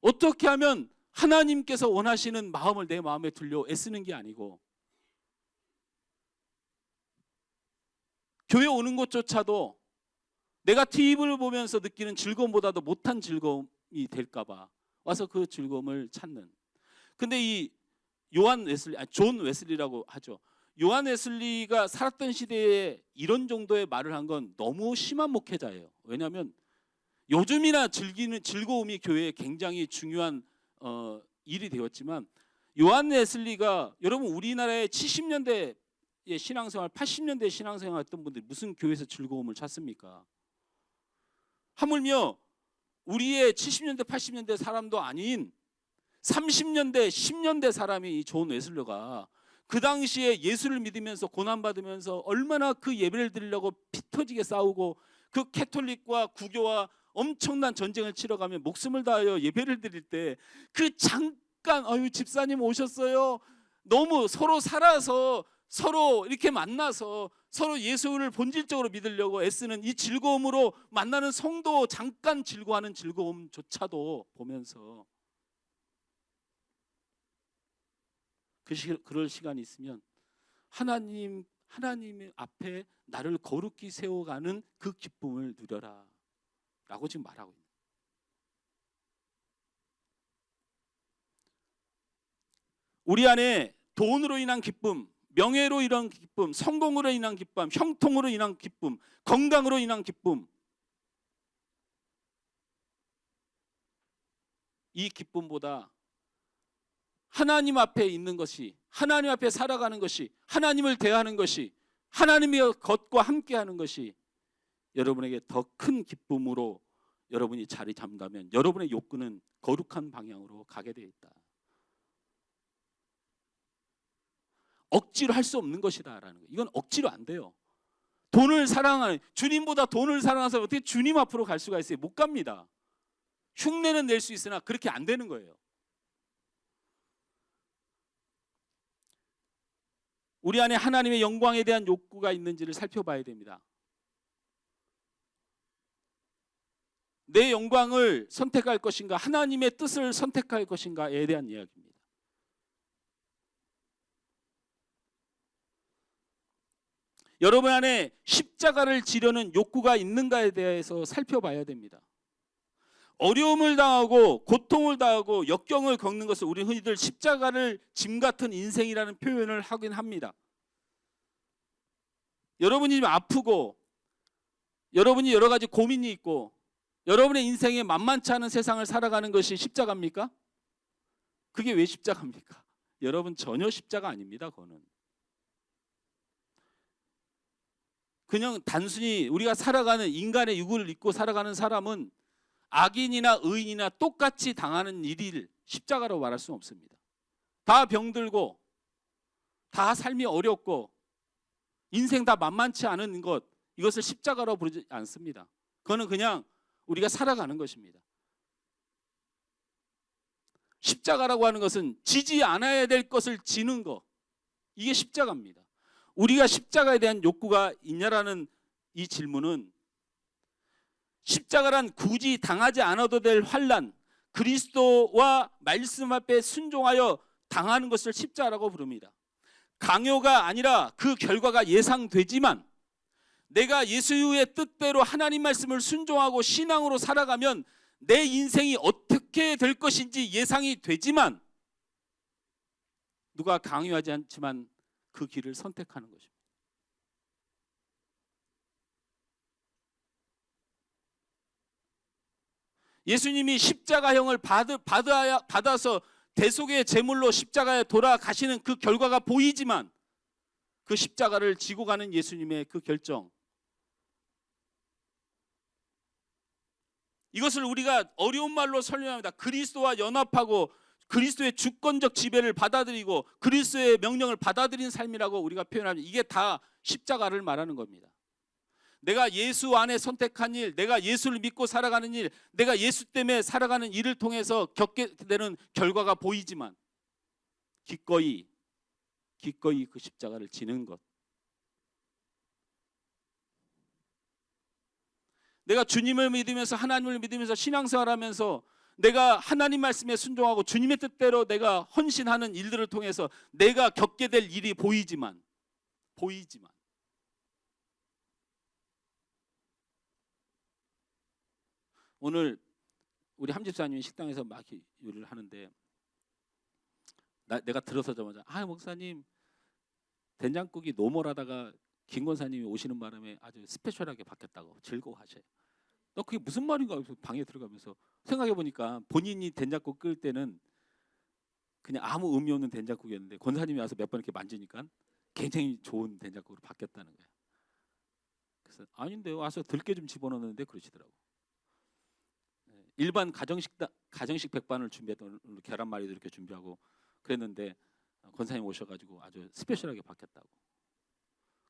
Speaker 3: 어떻게 하면 하나님께서 원하시는 마음을 내 마음에 들려 애쓰는 게 아니고, 교회 오는 것조차도 내가 TV를 보면서 느끼는 즐거움보다도 못한 즐거움이 될까 봐 와서 그 즐거움을 찾는. 근데 이 존 웨슬리라고 하죠. 요한 웨슬리가 살았던 시대에 이런 정도의 말을 한 건 너무 심한 목회자예요. 왜냐하면 요즘이나 즐기는 즐거움이 교회에 굉장히 중요한 일이 되었지만, 요한 웨슬리가, 여러분 우리나라의 70년대 신앙생활, 80년대 신앙생활 했던 분들이 무슨 교회에서 즐거움을 찾습니까? 하물며 우리의 70년대 80년대 사람도 아닌 30년대 10년대 사람이 이 존 웨슬리가 그 당시에 예수를 믿으면서 고난받으면서 얼마나 그 예배를 드리려고 피 터지게 싸우고 그 캐톨릭과 구교와 엄청난 전쟁을 치러가며 목숨을 다하여 예배를 드릴 때 그 잠깐 집사님 오셨어요, 너무 서로 살아서 서로 이렇게 만나서 서로 예수를 본질적으로 믿으려고 애쓰는 이 즐거움으로 만나는 성도 잠깐 즐거워하는 즐거움조차도 보면서 그럴 시간이 있으면 하나님 앞에 나를 거룩히 세워가는 그 기쁨을 누려라 라고 지금 말하고 있는. 우리 안에 돈으로 인한 기쁨, 명예로 인한 기쁨, 성공으로 인한 기쁨, 형통으로 인한 기쁨, 건강으로 인한 기쁨, 이 기쁨보다 하나님 앞에 있는 것이, 하나님 앞에 살아가는 것이, 하나님을 대하는 것이, 하나님의 것과 함께하는 것이 여러분에게 더 큰 기쁨으로 여러분이 자리 잡는다면 여러분의 욕구는 거룩한 방향으로 가게 되어 있다. 억지로 할 수 없는 것이다라는 거. 이건 억지로 안 돼요. 돈을 사랑하는, 주님보다 돈을 사랑하는 사람 어떻게 주님 앞으로 갈 수가 있어요? 못 갑니다. 흉내는 낼 수 있으나 그렇게 안 되는 거예요. 우리 안에 하나님의 영광에 대한 욕구가 있는지를 살펴봐야 됩니다. 내 영광을 선택할 것인가, 하나님의 뜻을 선택할 것인가에 대한 이야기입니다. 여러분 안에 십자가를 지려는 욕구가 있는가에 대해서 살펴봐야 됩니다. 어려움을 당하고 고통을 당하고 역경을 겪는 것을 우리 흔히들 십자가를 짐 같은 인생이라는 표현을 하긴 합니다. 여러분이 좀 아프고 여러분이 여러 가지 고민이 있고 여러분의 인생에 만만치 않은 세상을 살아가는 것이 십자가입니까? 그게 왜 십자가입니까? 여러분 전혀 십자가 아닙니다. 그거는 그냥 단순히 우리가 살아가는 인간의 육을 입고 살아가는 사람은 악인이나 의인이나 똑같이 당하는 일을 십자가로 말할 수는 없습니다. 다 병들고 다 삶이 어렵고 인생 다 만만치 않은 것, 이것을 십자가로 부르지 않습니다. 그거는 그냥 우리가 살아가는 것입니다. 십자가라고 하는 것은 지지 않아야 될 것을 지는 것, 이게 십자가입니다. 우리가 십자가에 대한 욕구가 있냐라는 이 질문은 십자가란 굳이 당하지 않아도 될 환난, 그리스도와 말씀 앞에 순종하여 당하는 것을 십자가라고 부릅니다. 강요가 아니라 그 결과가 예상되지만 내가 예수의 뜻대로 하나님 말씀을 순종하고 신앙으로 살아가면 내 인생이 어떻게 될 것인지 예상이 되지만 누가 강요하지 않지만 그 길을 선택하는 것입니다. 예수님이 십자가형을 받아서 대속의 제물로 십자가에 돌아가시는 그 결과가 보이지만 그 십자가를 지고 가는 예수님의 그 결정, 이것을 우리가 어려운 말로 설명합니다. 그리스도와 연합하고 그리스도의 주권적 지배를 받아들이고 그리스도의 명령을 받아들인 삶이라고 우리가 표현합니다. 이게 다 십자가를 말하는 겁니다. 내가 예수 안에 선택한 일, 내가 예수를 믿고 살아가는 일, 내가 예수 때문에 살아가는 일을 통해서 겪게 되는 결과가 보이지만 기꺼이 그 십자가를 지는 것. 내가 주님을 믿으면서 하나님을 믿으면서 신앙생활하면서 내가 하나님 말씀에 순종하고 주님의 뜻대로 내가 헌신하는 일들을 통해서 내가 겪게 될 일이 보이지만 오늘 우리 함집사님이 식당에서 막 요리를 하는데 내가 들어서자마자 목사님 된장국이 노멀하다가 김 권사님이 오시는 바람에 아주 스페셜하게 바뀌었다고 즐거워하셔요. 너 그게 무슨 말인가 해서 방에 들어가면서 생각해 보니까 본인이 된장국 끓일 때는 그냥 아무 의미 없는 된장국이었는데 권사님이 와서 몇 번 이렇게 만지니까 굉장히 좋은 된장국으로 바뀌었다는 거예요. 그래서 아닌데 와서 들깨 좀 집어넣는데 그러시더라고. 일반 가정식 백반을 준비했던 계란말이도 이렇게 준비하고 그랬는데 권사님 오셔가지고 아주 스페셜하게 바뀌었다고.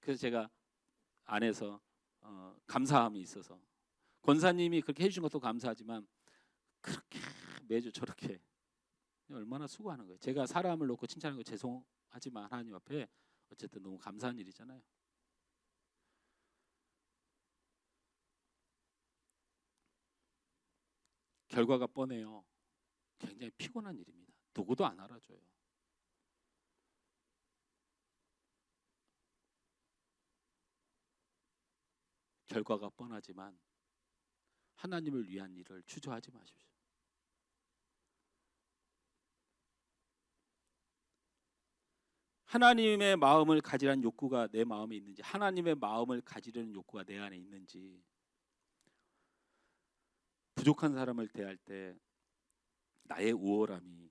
Speaker 3: 그래서 제가 안에서 감사함이 있어서 권사님이 그렇게 해주신 것도 감사하지만 그렇게 매주 저렇게 얼마나 수고하는 거예요. 제가 사람을 놓고 칭찬하는 거 죄송하지만 하나님 앞에 어쨌든 너무 감사한 일이잖아요. 결과가 뻔해요. 굉장히 피곤한 일입니다. 누구도 안 알아줘요. 결과가 뻔하지만 하나님을 위한 일을 주저하지 마십시오. 하나님의 마음을 가지라는 욕구가 내 마음에 있는지, 하나님의 마음을 가지려는 욕구가 내 안에 있는지, 부족한 사람을 대할 때 나의 우월함이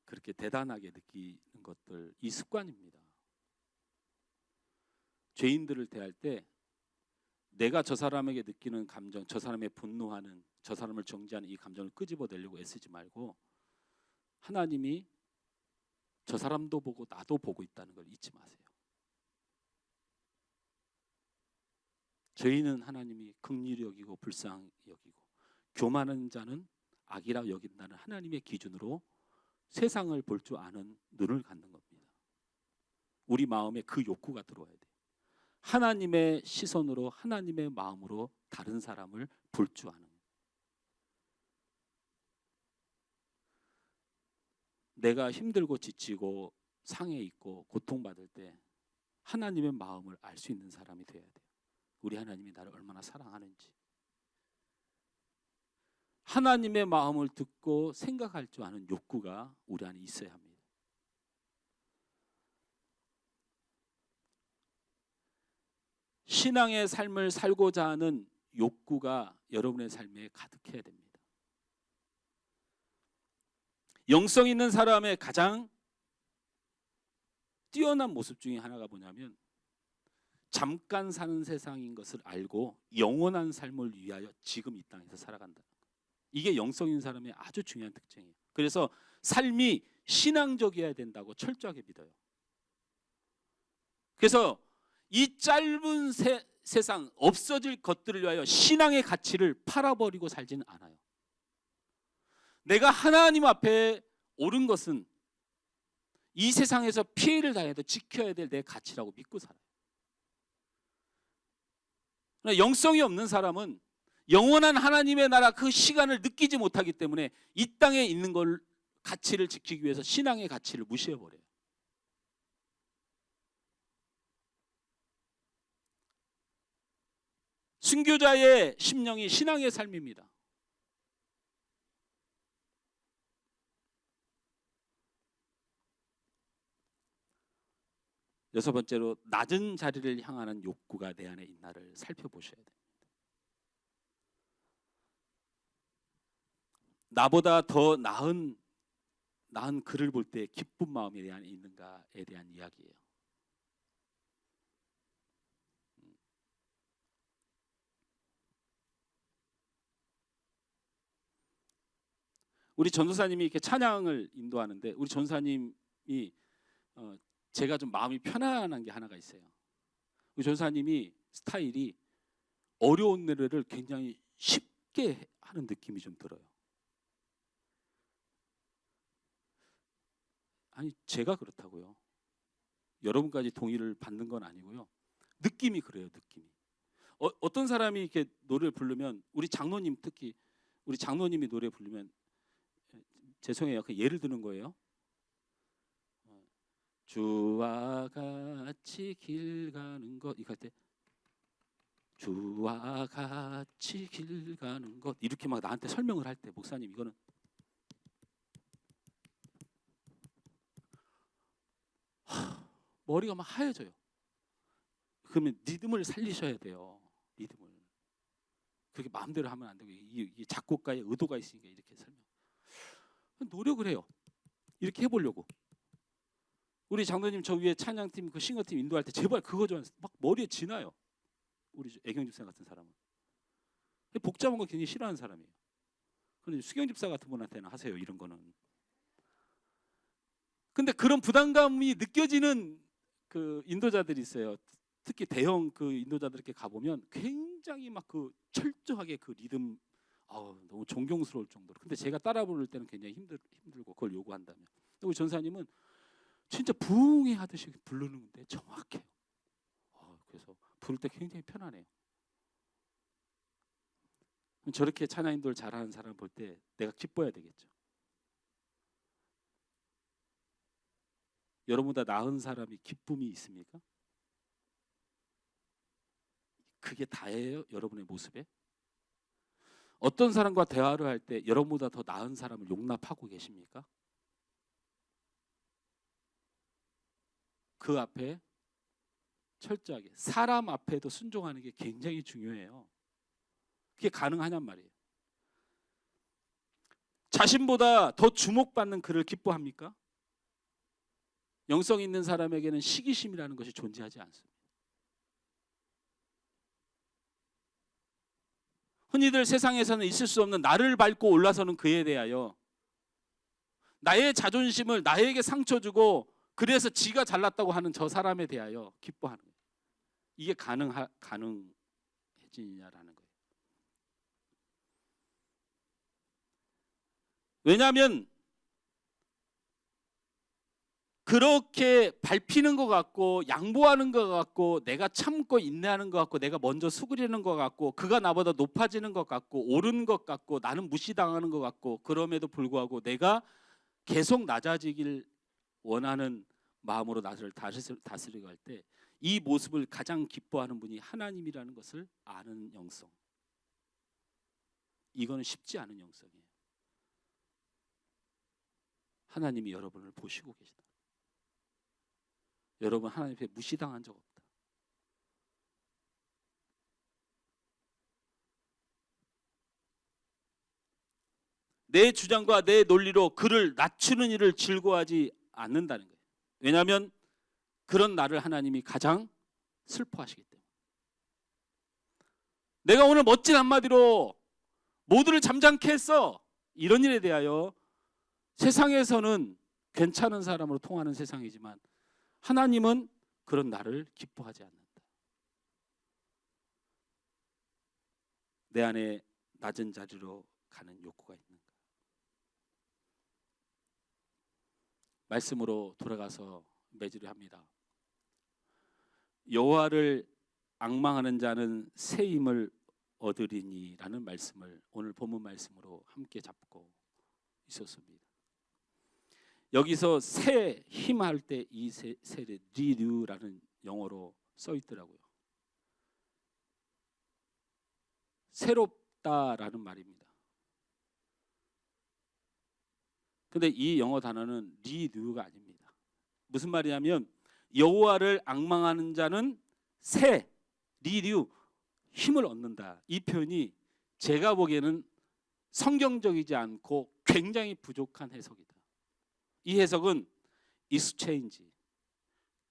Speaker 3: 그렇게 대단하게 느끼는 것들, 이 습관입니다. 죄인들을 대할 때 내가 저 사람에게 느끼는 감정, 저 사람의 분노하는, 저 사람을 정죄하는 이 감정을 끄집어내려고 애쓰지 말고 하나님이 저 사람도 보고 나도 보고 있다는 걸 잊지 마세요. 죄인은 하나님이 긍휼히 여기고 불쌍히 여기고 교만한 자는 악이라 여긴다는 하나님의 기준으로 세상을 볼 줄 아는 눈을 갖는 겁니다. 우리 마음에 그 욕구가 들어와야 돼요. 하나님의 시선으로, 하나님의 마음으로 다른 사람을 볼 줄 아는. 내가 힘들고 지치고 상해 있고 고통받을 때 하나님의 마음을 알 수 있는 사람이 되어야 돼요. 우리 하나님이 나를 얼마나 사랑하는지. 하나님의 마음을 듣고 생각할 줄 아는 욕구가 우리 안에 있어야 합니다. 신앙의 삶을 살고자 하는 욕구가 여러분의 삶에 가득해야 됩니다. 영성 있는 사람의 가장 뛰어난 모습 중에 하나가 뭐냐면 잠깐 사는 세상인 것을 알고 영원한 삶을 위하여 지금 이 땅에서 살아간다. 이게 영성 있는 사람의 아주 중요한 특징이에요. 그래서 삶이 신앙적이어야 된다고 철저하게 믿어요. 그래서 이 짧은 세상 없어질 것들을 위하여 신앙의 가치를 팔아버리고 살지는 않아요. 내가 하나님 앞에 옳은 것은 이 세상에서 피해를 당해도 지켜야 될 내 가치라고 믿고 살아요. 그러나 영성이 없는 사람은 영원한 하나님의 나라 그 시간을 느끼지 못하기 때문에 이 땅에 있는 걸 가치를 지키기 위해서 신앙의 가치를 무시해버려요. 순교자의 심령이 신앙의 삶입니다. 여섯 번째로 낮은 자리를 향하는 욕구가 내 안에 있나를 살펴보셔야 됩니다. 나보다 더 나은 그를 볼 때 기쁜 마음이 내 안에 있는가에 대한 이야기예요. 우리 전도사님이 이렇게 찬양을 인도하는데 우리 전도사님이 제가 좀 마음이 편안한 게 하나가 있어요. 우리 전도사님이 스타일이 어려운 노래를 굉장히 쉽게 하는 느낌이 좀 들어요. 아니 제가 그렇다고요. 여러분까지 동의를 받는 건 아니고요. 느낌이 그래요. 느낌이. 어떤 사람이 이렇게 노래를 부르면 우리 장로님 특히 우리 장로님이 노래 부르면 죄송해요. 그 예를 드는 거예요. 주와 같이 길 가는 것 이거 할 때 주와 같이 길 가는 것 이렇게 막 나한테 설명을 할 때 목사님 이거는 머리가 막 하얘져요. 그러면 리듬을 살리셔야 돼요. 리듬을. 그렇게 마음대로 하면 안 되고 이 작곡가의 의도가 있으니까 이렇게 설명. 노력을 해요. 이렇게 해보려고. 우리 장로님 저 위에 찬양팀 그 싱어팀 인도할 때 제발 그거 좀 막 머리에 지나요. 우리 애경 집사 같은 사람은 복잡한 거 굉장히 싫어하는 사람이에요. 그런데 수경 집사 같은 분한테는 하세요 이런 거는. 근데 그런 부담감이 느껴지는 그 인도자들이 있어요. 특히 대형 그 인도자들께 가보면 굉장히 막 그 철저하게 그 리듬 너무 존경스러울 정도로. 근데 제가 따라 부를 때는 굉장히 힘들고 그걸 요구한다면. 우리 전사님은 진짜 부흥회 하듯이 부르는데 정확해요. 그래서 부를 때 굉장히 편안해요. 저렇게 찬양 인도를 잘하는 사람 볼 때 내가 기뻐야 되겠죠. 여러분보다 나은 사람이 기쁨이 있습니까? 그게 다예요, 여러분의 모습에? 어떤 사람과 대화를 할 때 여러분보다 더 나은 사람을 용납하고 계십니까? 그 앞에 철저하게 사람 앞에도 순종하는 게 굉장히 중요해요. 그게 가능하냔 말이에요. 자신보다 더 주목받는 그를 기뻐합니까? 영성 있는 사람에게는 시기심이라는 것이 존재하지 않습니다. 흔히들 세상에서는 있을 수 없는 나를 밟고 올라서는 그에 대하여 나의 자존심을 나에게 상처 주고 그래서 지가 잘났다고 하는 저 사람에 대하여 기뻐하는 거예요. 이게 가능해지냐라는 거예요. 왜냐하면 그렇게 밟히는 것 같고 양보하는 것 같고 내가 참고 인내하는 것 같고 내가 먼저 수그리는 것 같고 그가 나보다 높아지는 것 같고 옳은 것 같고 나는 무시당하는 것 같고 그럼에도 불구하고 내가 계속 낮아지길 원하는 마음으로 나를 다스리고 할 때 이 모습을 가장 기뻐하는 분이 하나님이라는 것을 아는 영성. 이거는 쉽지 않은 영성이에요. 하나님이 여러분을 보시고 계시다. 여러분 하나님 앞에 무시당한 적 없다. 내 주장과 내 논리로 그를 낮추는 일을 즐거워하지 않는다는 거예요. 왜냐하면 그런 나를 하나님이 가장 슬퍼하시기 때문에. 내가 오늘 멋진 한마디로 모두를 잠잠케 했어. 이런 일에 대하여 세상에서는 괜찮은 사람으로 통하는 세상이지만 하나님은 그런 나를 기뻐하지 않는다. 내 안에 낮은 자리로 가는 욕구가 있는가? 말씀으로 돌아가서 매질을 합니다. 여호와를 앙망하는 자는 새 힘을 얻으리니라는 말씀을 오늘 본문 말씀으로 함께 잡고 있었습니다. 여기서 새 힘할 때 이 새를 리뉴라는 영어로 써 있더라고요. 새롭다라는 말입니다. 근데 이 영어 단어는 리뉴가 아닙니다. 무슨 말이냐면 여호와를 앙망하는 자는 새 리뉴 힘을 얻는다. 이 표현이 제가 보기에는 성경적이지 않고 굉장히 부족한 해석이다. 이 해석은 exchange,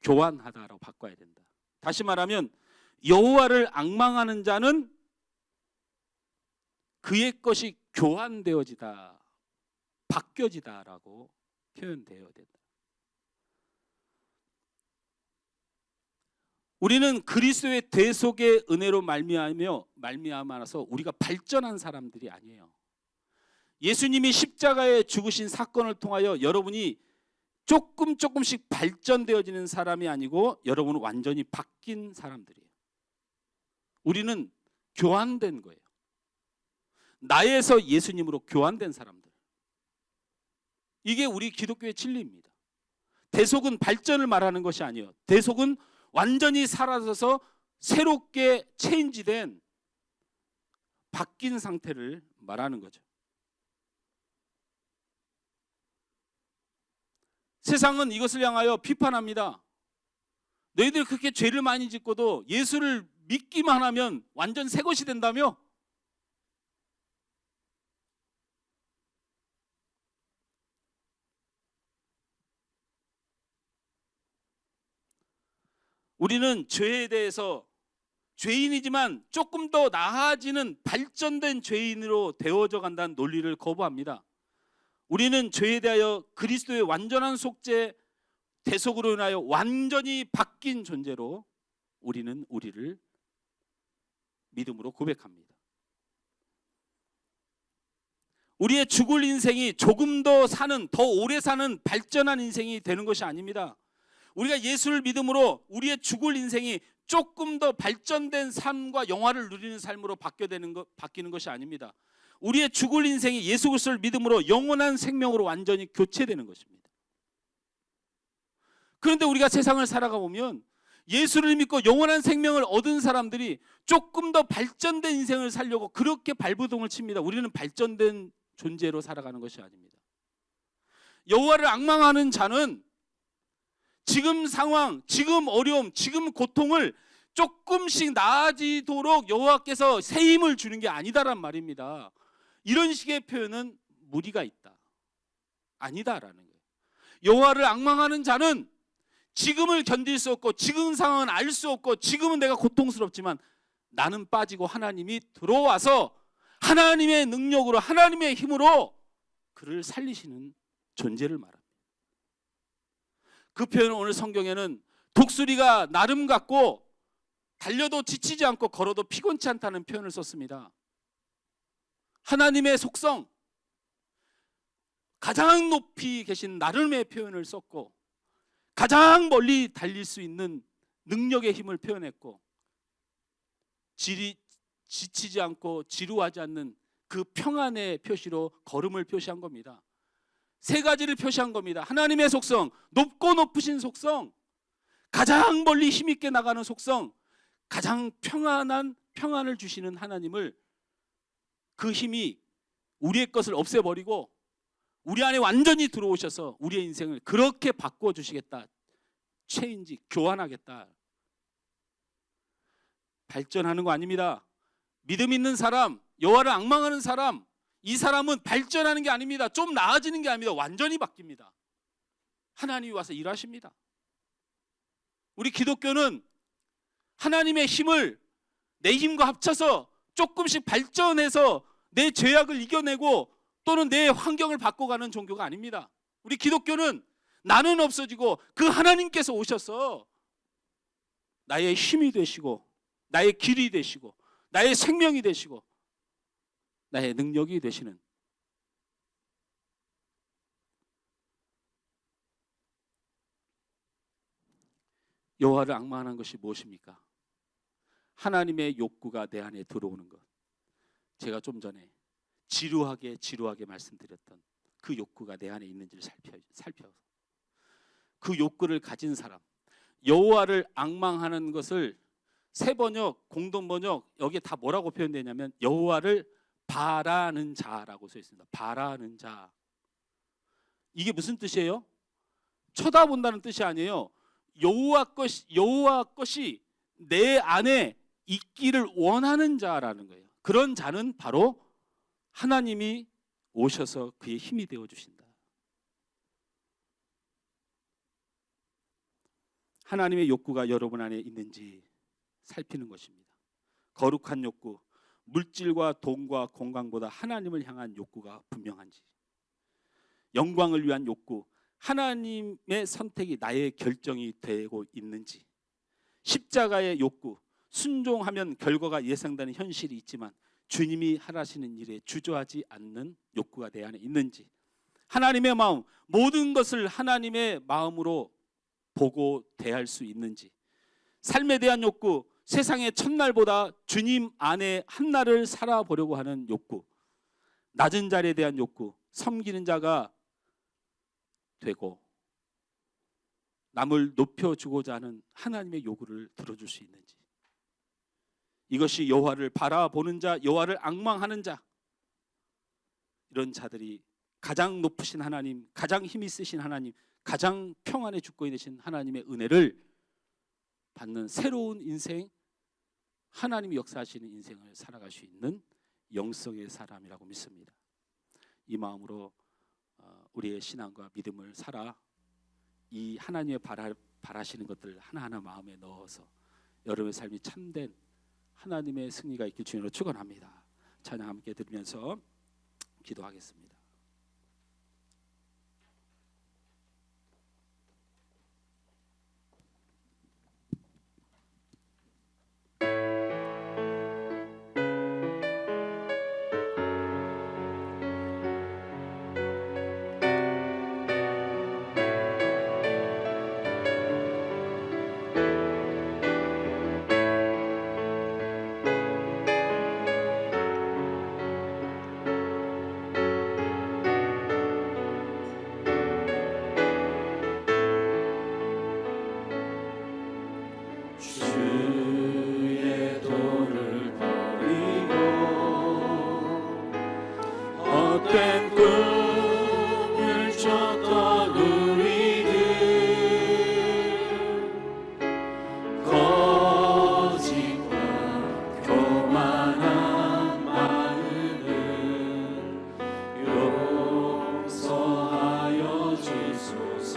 Speaker 3: 교환하다라고 바꿔야 된다. 다시 말하면 여호와를 앙망하는 자는 그의 것이 교환되어지다, 바뀌어지다라고 표현되어야 된다. 우리는 그리스도의 대속의 은혜로 말미암아서 우리가 발전한 사람들이 아니에요. 예수님이 십자가에 죽으신 사건을 통하여 여러분이 조금씩 발전되어지는 사람이 아니고 여러분은 완전히 바뀐 사람들이에요. 우리는 교환된 거예요. 나에서 예수님으로 교환된 사람들. 이게 우리 기독교의 진리입니다. 대속은 발전을 말하는 것이 아니에요. 대속은 완전히 사라져서 새롭게 체인지된 바뀐 상태를 말하는 거죠. 세상은 이것을 향하여 비판합니다. 너희들 그렇게 죄를 많이 짓고도 예수를 믿기만 하면 완전 새 것이 된다며? 우리는 죄에 대해서 죄인이지만 조금 더 나아지는 발전된 죄인으로 되어져 간다는 논리를 거부합니다. 우리는 죄에 대하여 그리스도의 완전한 속죄 대속으로 인하여 완전히 바뀐 존재로 우리는 우리를 믿음으로 고백합니다. 우리의 죽을 인생이 조금 더 오래 사는 발전한 인생이 되는 것이 아닙니다. 우리가 예수를 믿음으로 우리의 죽을 인생이 조금 더 발전된 삶과 영화를 누리는 삶으로 바뀌는 것이 아닙니다. 우리의 죽을 인생이 예수 그리스도를 믿음으로 영원한 생명으로 완전히 교체되는 것입니다. 그런데 우리가 세상을 살아가 보면 예수를 믿고 영원한 생명을 얻은 사람들이 조금 더 발전된 인생을 살려고 그렇게 발부동을 칩니다. 우리는 발전된 존재로 살아가는 것이 아닙니다. 여호와를 앙망하는 자는 지금 상황, 지금 어려움, 지금 고통을 조금씩 나아지도록 여호와께서 새 힘을 주는 게 아니다란 말입니다. 이런 식의 표현은 무리가 있다, 아니다라는 거예요. 여호와를 앙망하는 자는 지금을 견딜 수 없고 지금 상황은 알 수 없고 지금은 내가 고통스럽지만 나는 빠지고 하나님이 들어와서 하나님의 능력으로 하나님의 힘으로 그를 살리시는 존재를 말합니다. 그 표현은 오늘 성경에는 독수리가 나름 같고 달려도 지치지 않고 걸어도 피곤치 않다는 표현을 썼습니다. 하나님의 속성, 가장 높이 계신 나름의 표현을 썼고 가장 멀리 달릴 수 있는 능력의 힘을 표현했고 지치지 않고 지루하지 않는 그 평안의 표시로 걸음을 표시한 겁니다. 세 가지를 표시한 겁니다. 하나님의 속성, 높고 높으신 속성, 가장 멀리 힘있게 나가는 속성, 가장 평안을 주시는 하나님을, 그 힘이 우리의 것을 없애버리고 우리 안에 완전히 들어오셔서 우리의 인생을 그렇게 바꿔주시겠다, 체인지, 교환하겠다. 발전하는 거 아닙니다. 믿음 있는 사람, 여호와를 앙망하는 사람, 이 사람은 발전하는 게 아닙니다. 좀 나아지는 게 아닙니다. 완전히 바뀝니다. 하나님이 와서 일하십니다. 우리 기독교는 하나님의 힘을 내 힘과 합쳐서 조금씩 발전해서 내 죄악을 이겨내고 또는 내 환경을 바꿔가는 종교가 아닙니다. 우리 기독교는 나는 없어지고 그 하나님께서 오셔서 나의 힘이 되시고 나의 길이 되시고 나의 생명이 되시고 나의 능력이 되시는, 여호와를 앙망하는 것이 무엇입니까? 하나님의 욕구가 내 안에 들어오는 것. 제가 좀 전에 지루하게 말씀드렸던 그 욕구가 내 안에 있는지를 살펴서 그 욕구를 가진 사람, 여호와를 앙망하는 것을 새 번역, 공동 번역 여기에 다 뭐라고 표현되냐면 여호와를 바라는 자라고 써 있습니다. 바라는 자. 이게 무슨 뜻이에요? 쳐다본다는 뜻이 아니에요. 여호와 것이 내 안에 있기를 원하는 자라는 거예요. 그런 자는 바로 하나님이 오셔서 그의 힘이 되어 주신다. 하나님의 욕구가 여러분 안에 있는지 살피는 것입니다. 거룩한 욕구, 물질과 돈과 건강보다 하나님을 향한 욕구가 분명한지, 영광을 위한 욕구, 하나님의 선택이 나의 결정이 되고 있는지, 십자가의 욕구, 순종하면 결과가 예상되는 현실이 있지만 주님이 하시는 일에 주저하지 않는 욕구가 내 안에 있는지, 하나님의 마음, 모든 것을 하나님의 마음으로 보고 대할 수 있는지, 삶에 대한 욕구, 세상의 첫날보다 주님 안에 한날을 살아보려고 하는 욕구, 낮은 자리에 대한 욕구, 섬기는 자가 되고 남을 높여주고자 하는 하나님의 요구를 들어줄 수 있는지, 이것이 여호와를 바라보는 자, 여호와를 앙망하는 자, 이런 자들이 가장 높으신 하나님, 가장 힘이 쓰신 하나님, 가장 평안의 주권이 되신 하나님의 은혜를 받는 새로운 인생, 하나님이 역사하시는 인생을 살아갈 수 있는 영성의 사람이라고 믿습니다. 이 마음으로 우리의 신앙과 믿음을 살아 이 하나님의 바라시는 것들을 하나하나 마음에 넣어서 여러분의 삶이 참된 하나님의 승리가 있길 주님으로 축원합니다. 찬양 함께 들으면서 기도하겠습니다. 주의 도를 버리고 헛된 꿈을 쫓던 우리들, 거짓과 교만한 마음을 용서하여 주소서.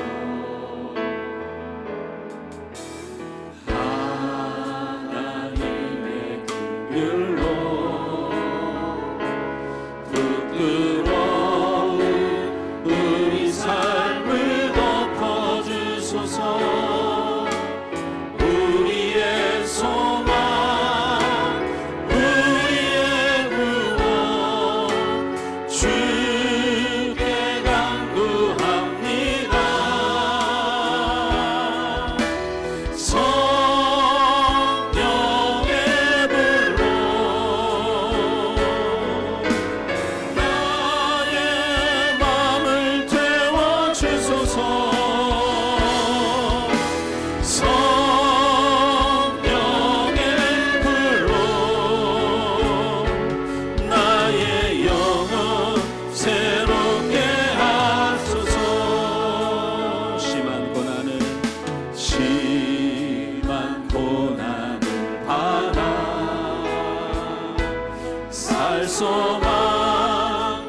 Speaker 3: 소망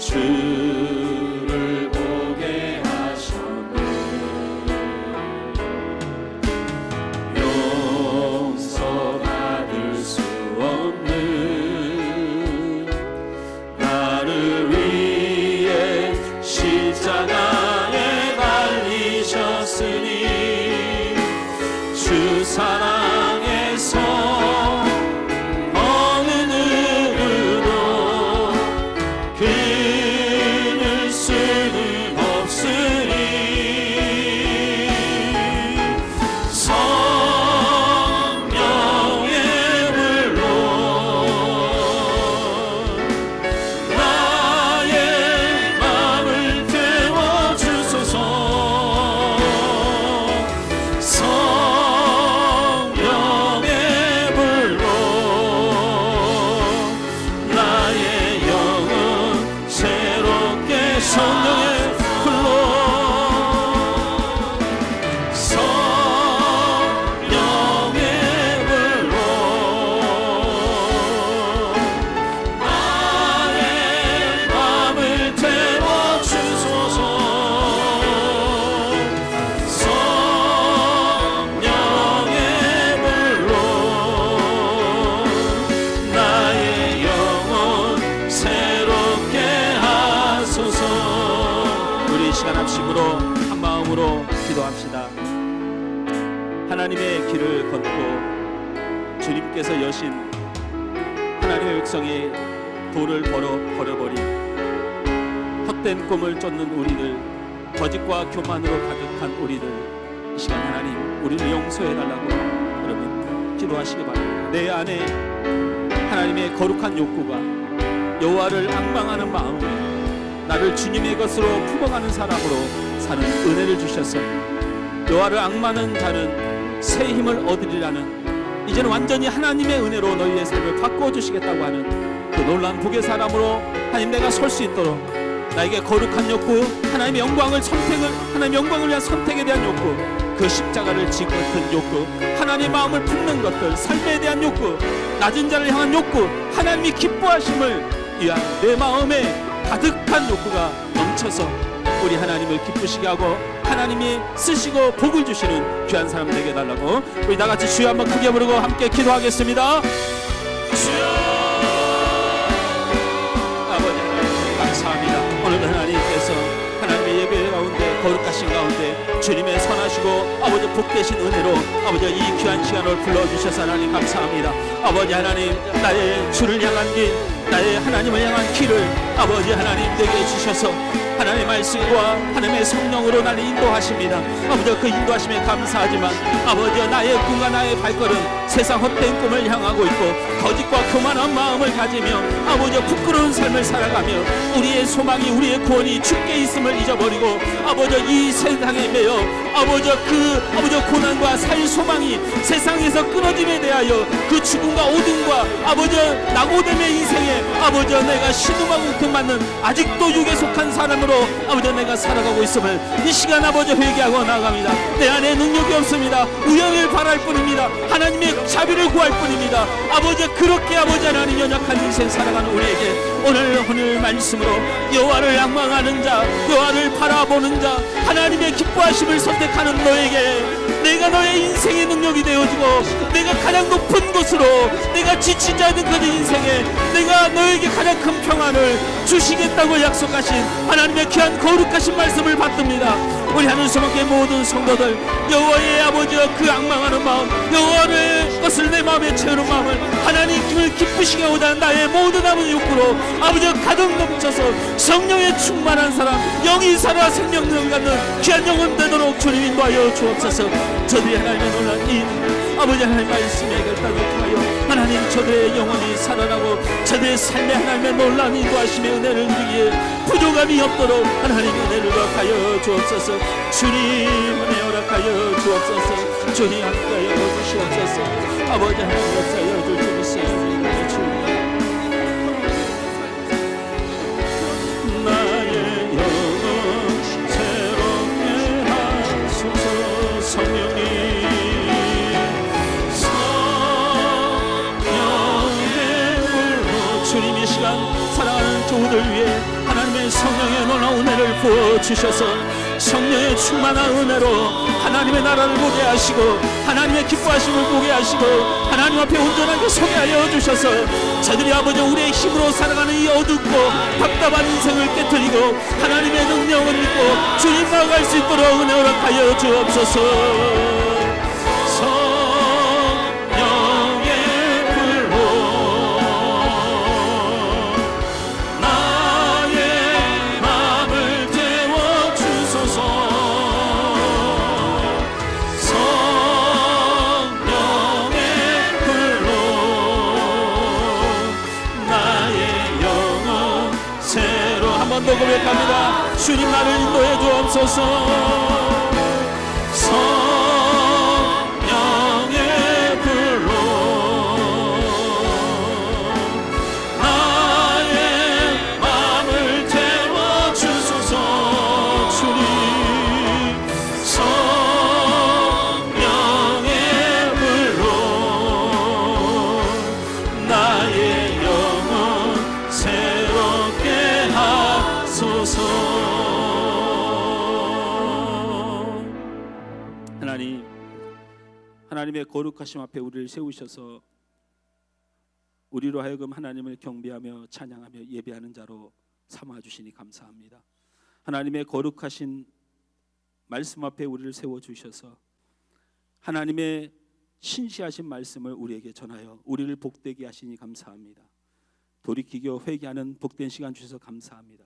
Speaker 3: 주를 보게 하셨네. 용서받을 수 없는 나를 위해 십자가에 달리셨으니 주 사랑에서 어느 누구도 끊을 수는 없으니 성령의 불로 나의 마음을 태워주소서. 성령의 불로 나의 영혼 새롭게 성령의 불로 성령의 불로 나의 마음을 태워주소서. 성령의 불로 나의 영혼 새롭게 하소서. 우리 이 시간 합심으로 한 마음으로 기도합시다. 하나님의 길을 걷고 주님께서 여신 하나님의 백성이 돌을 버려버린 헛된 꿈을 쫓는 우리들, 거짓과 교만으로 가득한 우리들, 이 시간 하나님 우리를 용서해달라고 여러분 기도하시기 바랍니다. 내 안에 하나님의 거룩한 욕구가 여호와를 앙망하는 마음에 나를 주님의 것으로 품어가는 사람으로 사는 은혜를 주셔서 여호와를 앙망하는 자는 새 힘을 얻으리라는, 이제는 완전히 하나님의 은혜로 너희의 삶을 바꿔주시겠다고 하는 그 놀라운 복의 사람으로 하나님 내가 설 수 있도록 나에게 거룩한 욕구, 하나님의 영광을 선택을, 하나님의 영광을 위한 선택에 대한 욕구, 그 십자가를 지고 있는 욕구, 하나님의 마음을 품는 것들, 삶에 대한 욕구, 낮은 자를 향한 욕구, 하나님이 기뻐하심을 위한 내 마음에 가득한 욕구가 넘쳐서 우리 하나님을 기쁘시게 하고 하나님이 쓰시고 복을 주시는 귀한 사람 되게 해달라고 우리 다같이 주여 한번 크게 부르고 함께 기도하겠습니다. 주여 아버지 감사합니다. 오늘도 하나님께서 하나님의 예배 가운데 거룩하신 가운데 주님의 선하시고 아버지 복되신 은혜로 아버지 이 귀한 시간을 불러주셔서 하나님 감사합니다. 아버지 하나님 나의 주를 향한 길, 나의 하나님을 향한 길을 아버지 하나님 내게 주셔서 하나님의 말씀과 하나님의 성령으로 나를 인도하십니다. 아버지 그 인도하심에 감사하지만 아버지 나의 꿈과 나의 발걸음 세상 헛된 꿈을 향하고 있고 거짓과 교만한 마음을 가지며 아버지 부끄러운 삶을 살아가며 우리의 소망이 우리의 구원이 주께 있음을 잊어버리고 아버지 이 세상에 매여 아버지 그 아버지 고난과 살 소망이 세상에서 끊어짐에 대하여 그 죽음과 오줌과 아버지 낙오됨의 인생에 아버지 내가 신음하고 고통받는 아직도 육에 속한 사람으로 아버지 내가 살아가고 있음을 이 시간 아버지 회개하고 나갑니다. 내 안에 능력이 없습니다. 우연을 바랄 뿐입니다. 하나님의 자비를 구할 뿐입니다. 아버지 그렇게 아버지 하나님 연약한 인생 살아가는 우리에게 오늘 말씀으로 여호와를仰망하는 자, 여호와를 바라보는 자, 하나님의 기뻐하심을 선택하는 너에게 내가 너의 인생의 능력이 되어주고 내가 가장 높은 곳으로 내가 지치지 않은 그 인생에 내가 너에게 가장 큰 평안을 주시겠다고 약속하신 하나님의 귀한 거룩하신 말씀을 받듭니다. 우리 하늘 소망의 모든 성도들 여호와의 아버지와 그 앙망하는 마음, 여호와의 것을 내 마음에 채우는 마음을 하나님을 기쁘시게 하고자 하는 나의 모든 아버지 욕구로 아버지가 가득 넘쳐서 성령에 충만한 사람, 영이 살아 생명을 갖는 귀한 영혼 되도록 주님 인도하여 주옵소서. 저들이 하나님의 놀란 이 아버지 하나님 말씀에 결단하여 하나님 저들의 영혼이 살아나고 저들의 삶에 하나님의 놀라운 인도하심의 은혜를 누리기에 부족함이 없도록 하나님 은혜를 허락하여 주옵소서. 주님 은혜 허락하여 주옵소서. 주님 함께하여 주시옵소서. 아버지 하나님 역사하여 주옵소서. 나의 영혼 새롭게 하소서. 성령님 주님 이 시간 사랑하는 교우들 위해 하나님의 성령의 놀라운 은혜를 부어주셔서 성령의 충만한 은혜로 하나님의 나라를 보게 하시고 하나님의 기뻐하심을 보게 하시고 하나님 앞에 온전하게 서게 하여 주셔서 저들이 아버지 우리의 힘으로 살아가는 이 어둡고 답답한 인생을 깨뜨리고 하나님의 능력을 믿고 주님 나아갈 수 있도록 은혜 허락하여 주옵소서. 더 고백합니다. 주님 나를 인도해 주옵소서. 성령의 불로 나의 마음을 태워 주소서. 주님 성령의 불로 나의 영혼 새롭게 하나님의 거룩하심 앞에 우리를 세우셔서 우리로 하여금 하나님을 경배하며 찬양하며 예배하는 자로 삼아주시니 감사합니다. 하나님의 거룩하신 말씀 앞에 우리를 세워주셔서 하나님의 신시하신 말씀을 우리에게 전하여 우리를 복되게 하시니 감사합니다. 돌이키고 회개하는 복된 시간 주셔서 감사합니다.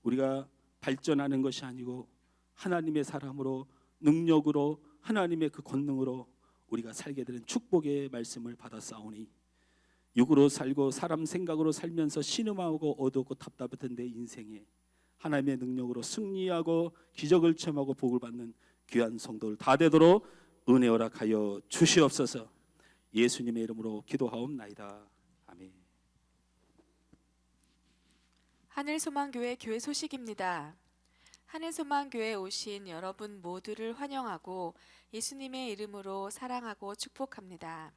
Speaker 3: 우리가 발전하는 것이 아니고 하나님의 사람으로 능력으로 하나님의 그 권능으로 우리가 살게 되는 축복의 말씀을 받았사오니 육으로 살고 사람 생각으로 살면서 신음하고 어둡고 답답했던 내 인생에 하나님의 능력으로 승리하고 기적을 체험하고 복을 받는 귀한 성도들 다 되도록 은혜 허락하여 주시옵소서. 예수님의 이름으로 기도하옵나이다. 아멘.
Speaker 2: 하늘소망교회 교회 소식입니다. 하늘소망교회에 오신 여러분 모두를 환영하고 예수님의 이름으로 사랑하고 축복합니다.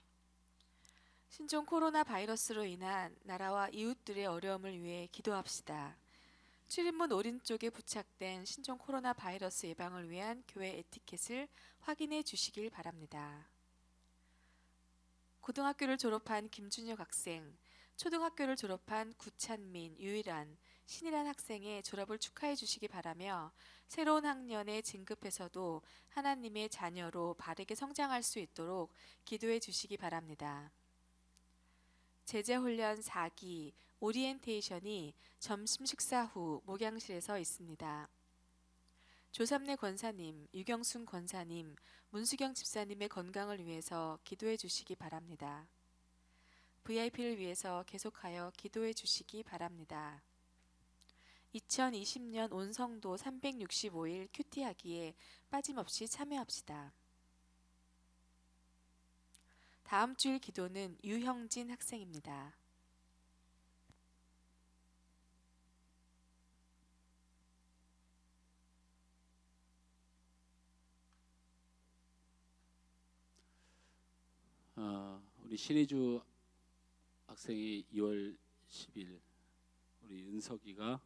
Speaker 2: 신종 코로나 바이러스로 인한 나라와 이웃들의 어려움을 위해 기도합시다. 출입문 오른쪽에 부착된 신종 코로나 바이러스 예방을 위한 교회 에티켓을 확인해 주시길 바랍니다. 고등학교를 졸업한 김준혁 학생, 초등학교를 졸업한 구찬민, 유일한, 신일한 학생의 졸업을 축하해 주시기 바라며 새로운 학년에 진급해서도 하나님의 자녀로 바르게 성장할 수 있도록 기도해 주시기 바랍니다. 제자훈련 4기 오리엔테이션이 점심 식사 후 목양실에서 있습니다. 조삼래 권사님, 유경순 권사님, 문수경 집사님의 건강을 위해서 기도해 주시기 바랍니다. VIP를 위해서 계속하여 기도해 주시기 바랍니다. 2020년 온성도 365일 큐티하기에 빠짐없이 참여합시다. 다음 주일 기도는 유형진 학생입니다.
Speaker 3: 우리 신혜주 학생이 2월 10일, 우리 은석이가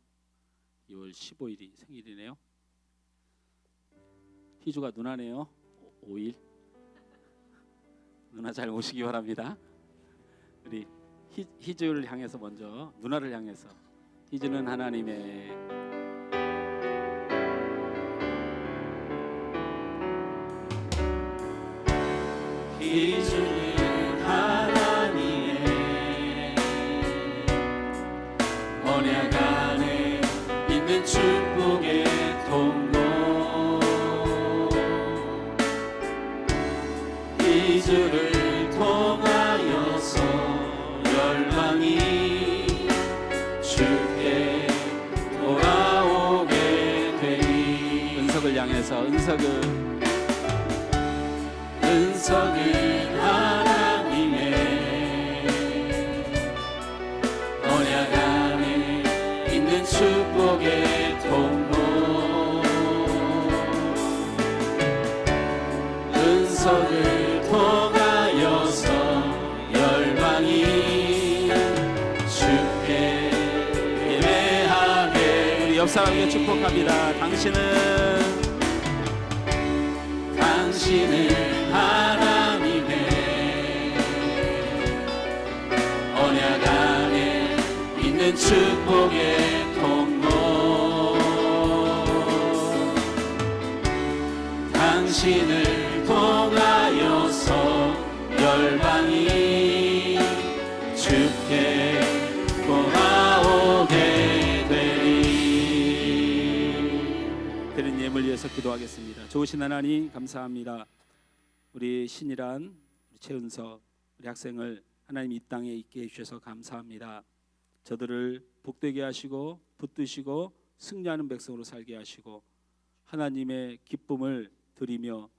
Speaker 3: 2월 15일이 생일이네요. 희주가 누나네요. 5일. 누나 잘 모시기 바랍니다. 우리 희주를 향해서 먼저 누나를 향해서 희주는 하나님의 희주는 하나님의 언약 안에 있는 축복의 통로 희주를 통하여서 열방이 주께 돌아오게 되리. 은석을 향해서 은석은 하나님의 언약 안에 있는 축복의 통로 은석을 통하여서 열방이 주께 예배하게 옆 사람에게 축복합니다. 당신은 하나님의 언약 안에 있는 축복의 통로. 당신을 통하여서 열방이 주께 돌아오게 되리. 드린 예물 위해서 기도하겠습니다. 좋으신 하나님 감사합니다. 우리 신이란 우리 최은석 우리 학생을 하나님 이 땅에 있게 해주셔서 감사합니다. 저들을 복되게 하시고 붙드시고 승리하는 백성으로 살게 하시고 하나님의 기쁨을 드리며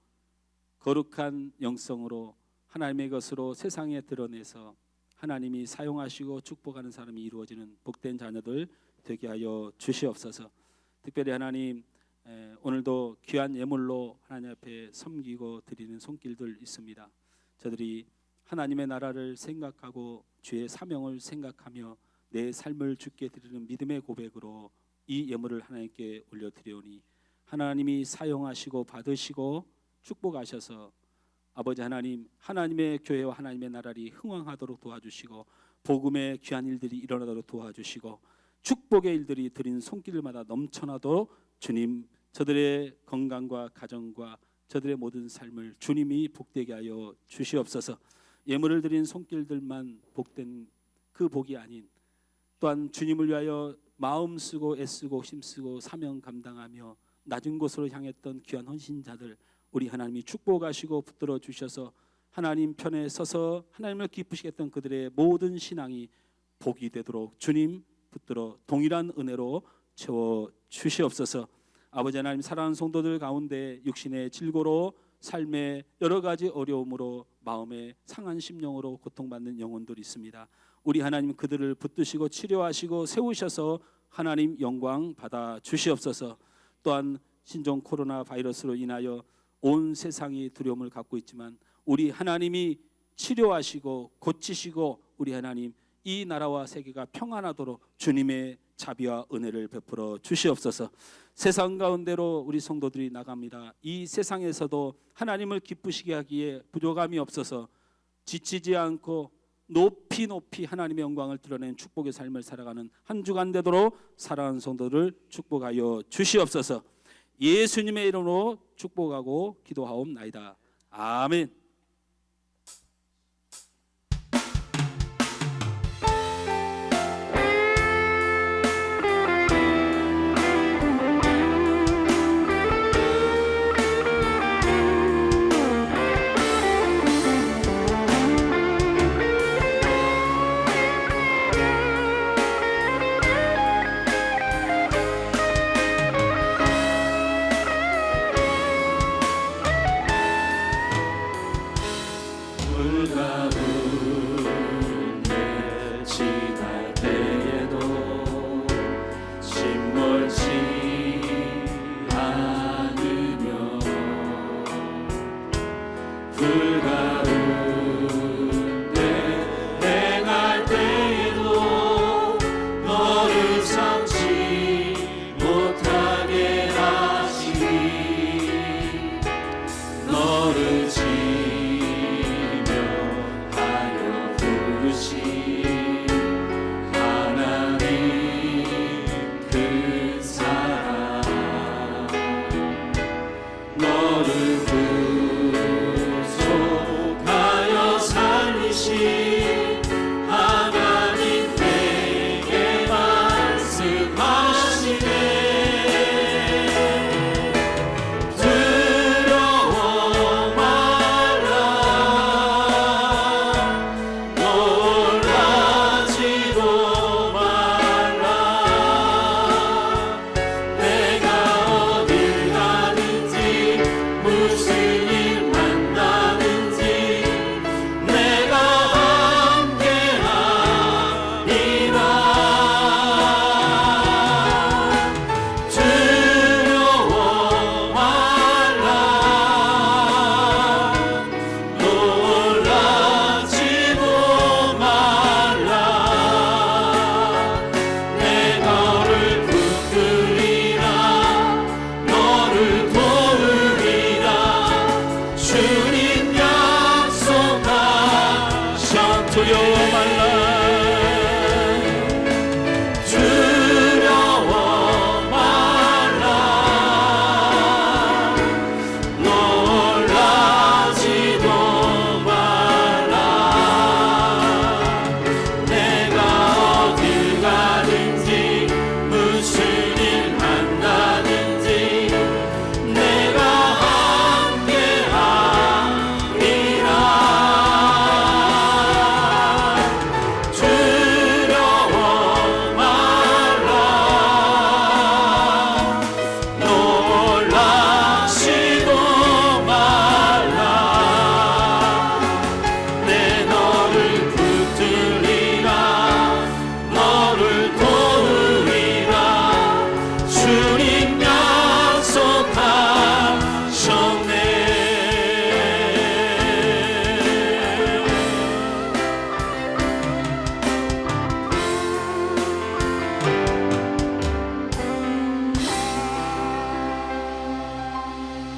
Speaker 3: 거룩한 영성으로 하나님의 것으로 세상에 드러내서 하나님이 사용하시고 축복하는 사람이 이루어지는 복된 자녀들 되게 하여 주시옵소서. 특별히 하나님 오늘도 귀한 예물로 하나님 앞에 섬기고 드리는 손길들 있습니다. 저들이 하나님의 나라를 생각하고 주의 사명을 생각하며 내 삶을 주께 드리는 믿음의 고백으로 이 예물을 하나님께 올려드리오니 하나님이 사용하시고 받으시고 축복하셔서 아버지 하나님 하나님의 교회와 하나님의 나라를 흥왕하도록 도와주시고 복음의 귀한 일들이 일어나도록 도와주시고 축복의 일들이 드린 손길마다 넘쳐나도록 주님 저들의 건강과 가정과 저들의 모든 삶을 주님이 복되게 하여 주시옵소서. 예물을 드린 손길들만 복된 그 복이 아닌 또한 주님을 위하여 마음 쓰고 애쓰고 힘쓰고 사명 감당하며 낮은 곳으로 향했던 귀한 헌신자들 우리 하나님이 축복하시고 붙들어 주셔서 하나님 편에 서서 하나님을 기쁘시게 했던 그들의 모든 신앙이 복이 되도록 주님 붙들어 동일한 은혜로 채워 주시옵소서. 아버지 하나님 사랑하는 성도들 가운데 육신의 질고로 삶의 여러 가지 어려움으로 마음의 상한 심령으로 고통받는 영혼들이 있습니다. 우리 하나님 그들을 붙드시고 치료하시고 세우셔서 하나님 영광 받아 주시옵소서. 또한 신종 코로나 바이러스로 인하여 온 세상이 두려움을 갖고 있지만 우리 하나님이 치료하시고 고치시고 우리 하나님 이 나라와 세계가 평안하도록 주님의 자비와 은혜를 베풀어 주시옵소서. 세상 가운데로 우리 성도들이 나갑니다. 이 세상에서도 하나님을 기쁘시게 하기에 부족함이 없어서 지치지 않고 높이 하나님의 영광을 드러낸 축복의 삶을 살아가는 한 주간 되도록 사랑하는 성도를 축복하여 주시옵소서. 예수님의 이름으로 축복하고 기도하옵나이다. 아멘.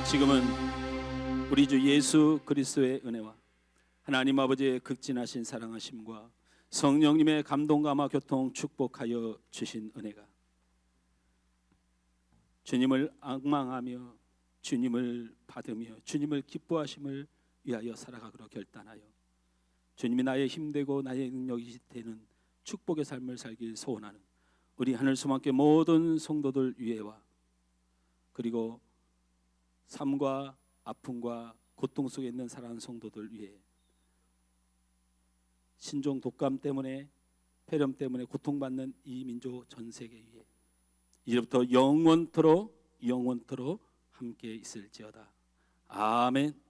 Speaker 3: 지금은 우리 주 예수 그리스도의 은혜와 하나님 아버지의 극진하신 사랑하심과 성령님의 감동 감화 교통 축복하여 주신 은혜가 주님을 앙망하며 주님을 받으며 주님을 기뻐하심을 위하여 살아가기로 결단하여 주님이 나의 힘되고 나의 능력이 되는 축복의 삶을 살길 소원하는 우리 하늘 수만교 모든 성도들 위에와 그리고 삶과 아픔과 고통 속에 있는 사랑하는 성도들 위해 신종 독감 때문에 폐렴 때문에 고통받는 이 민족 전 세계 위에 이제부터 영원토록 함께 있을지어다. 아멘.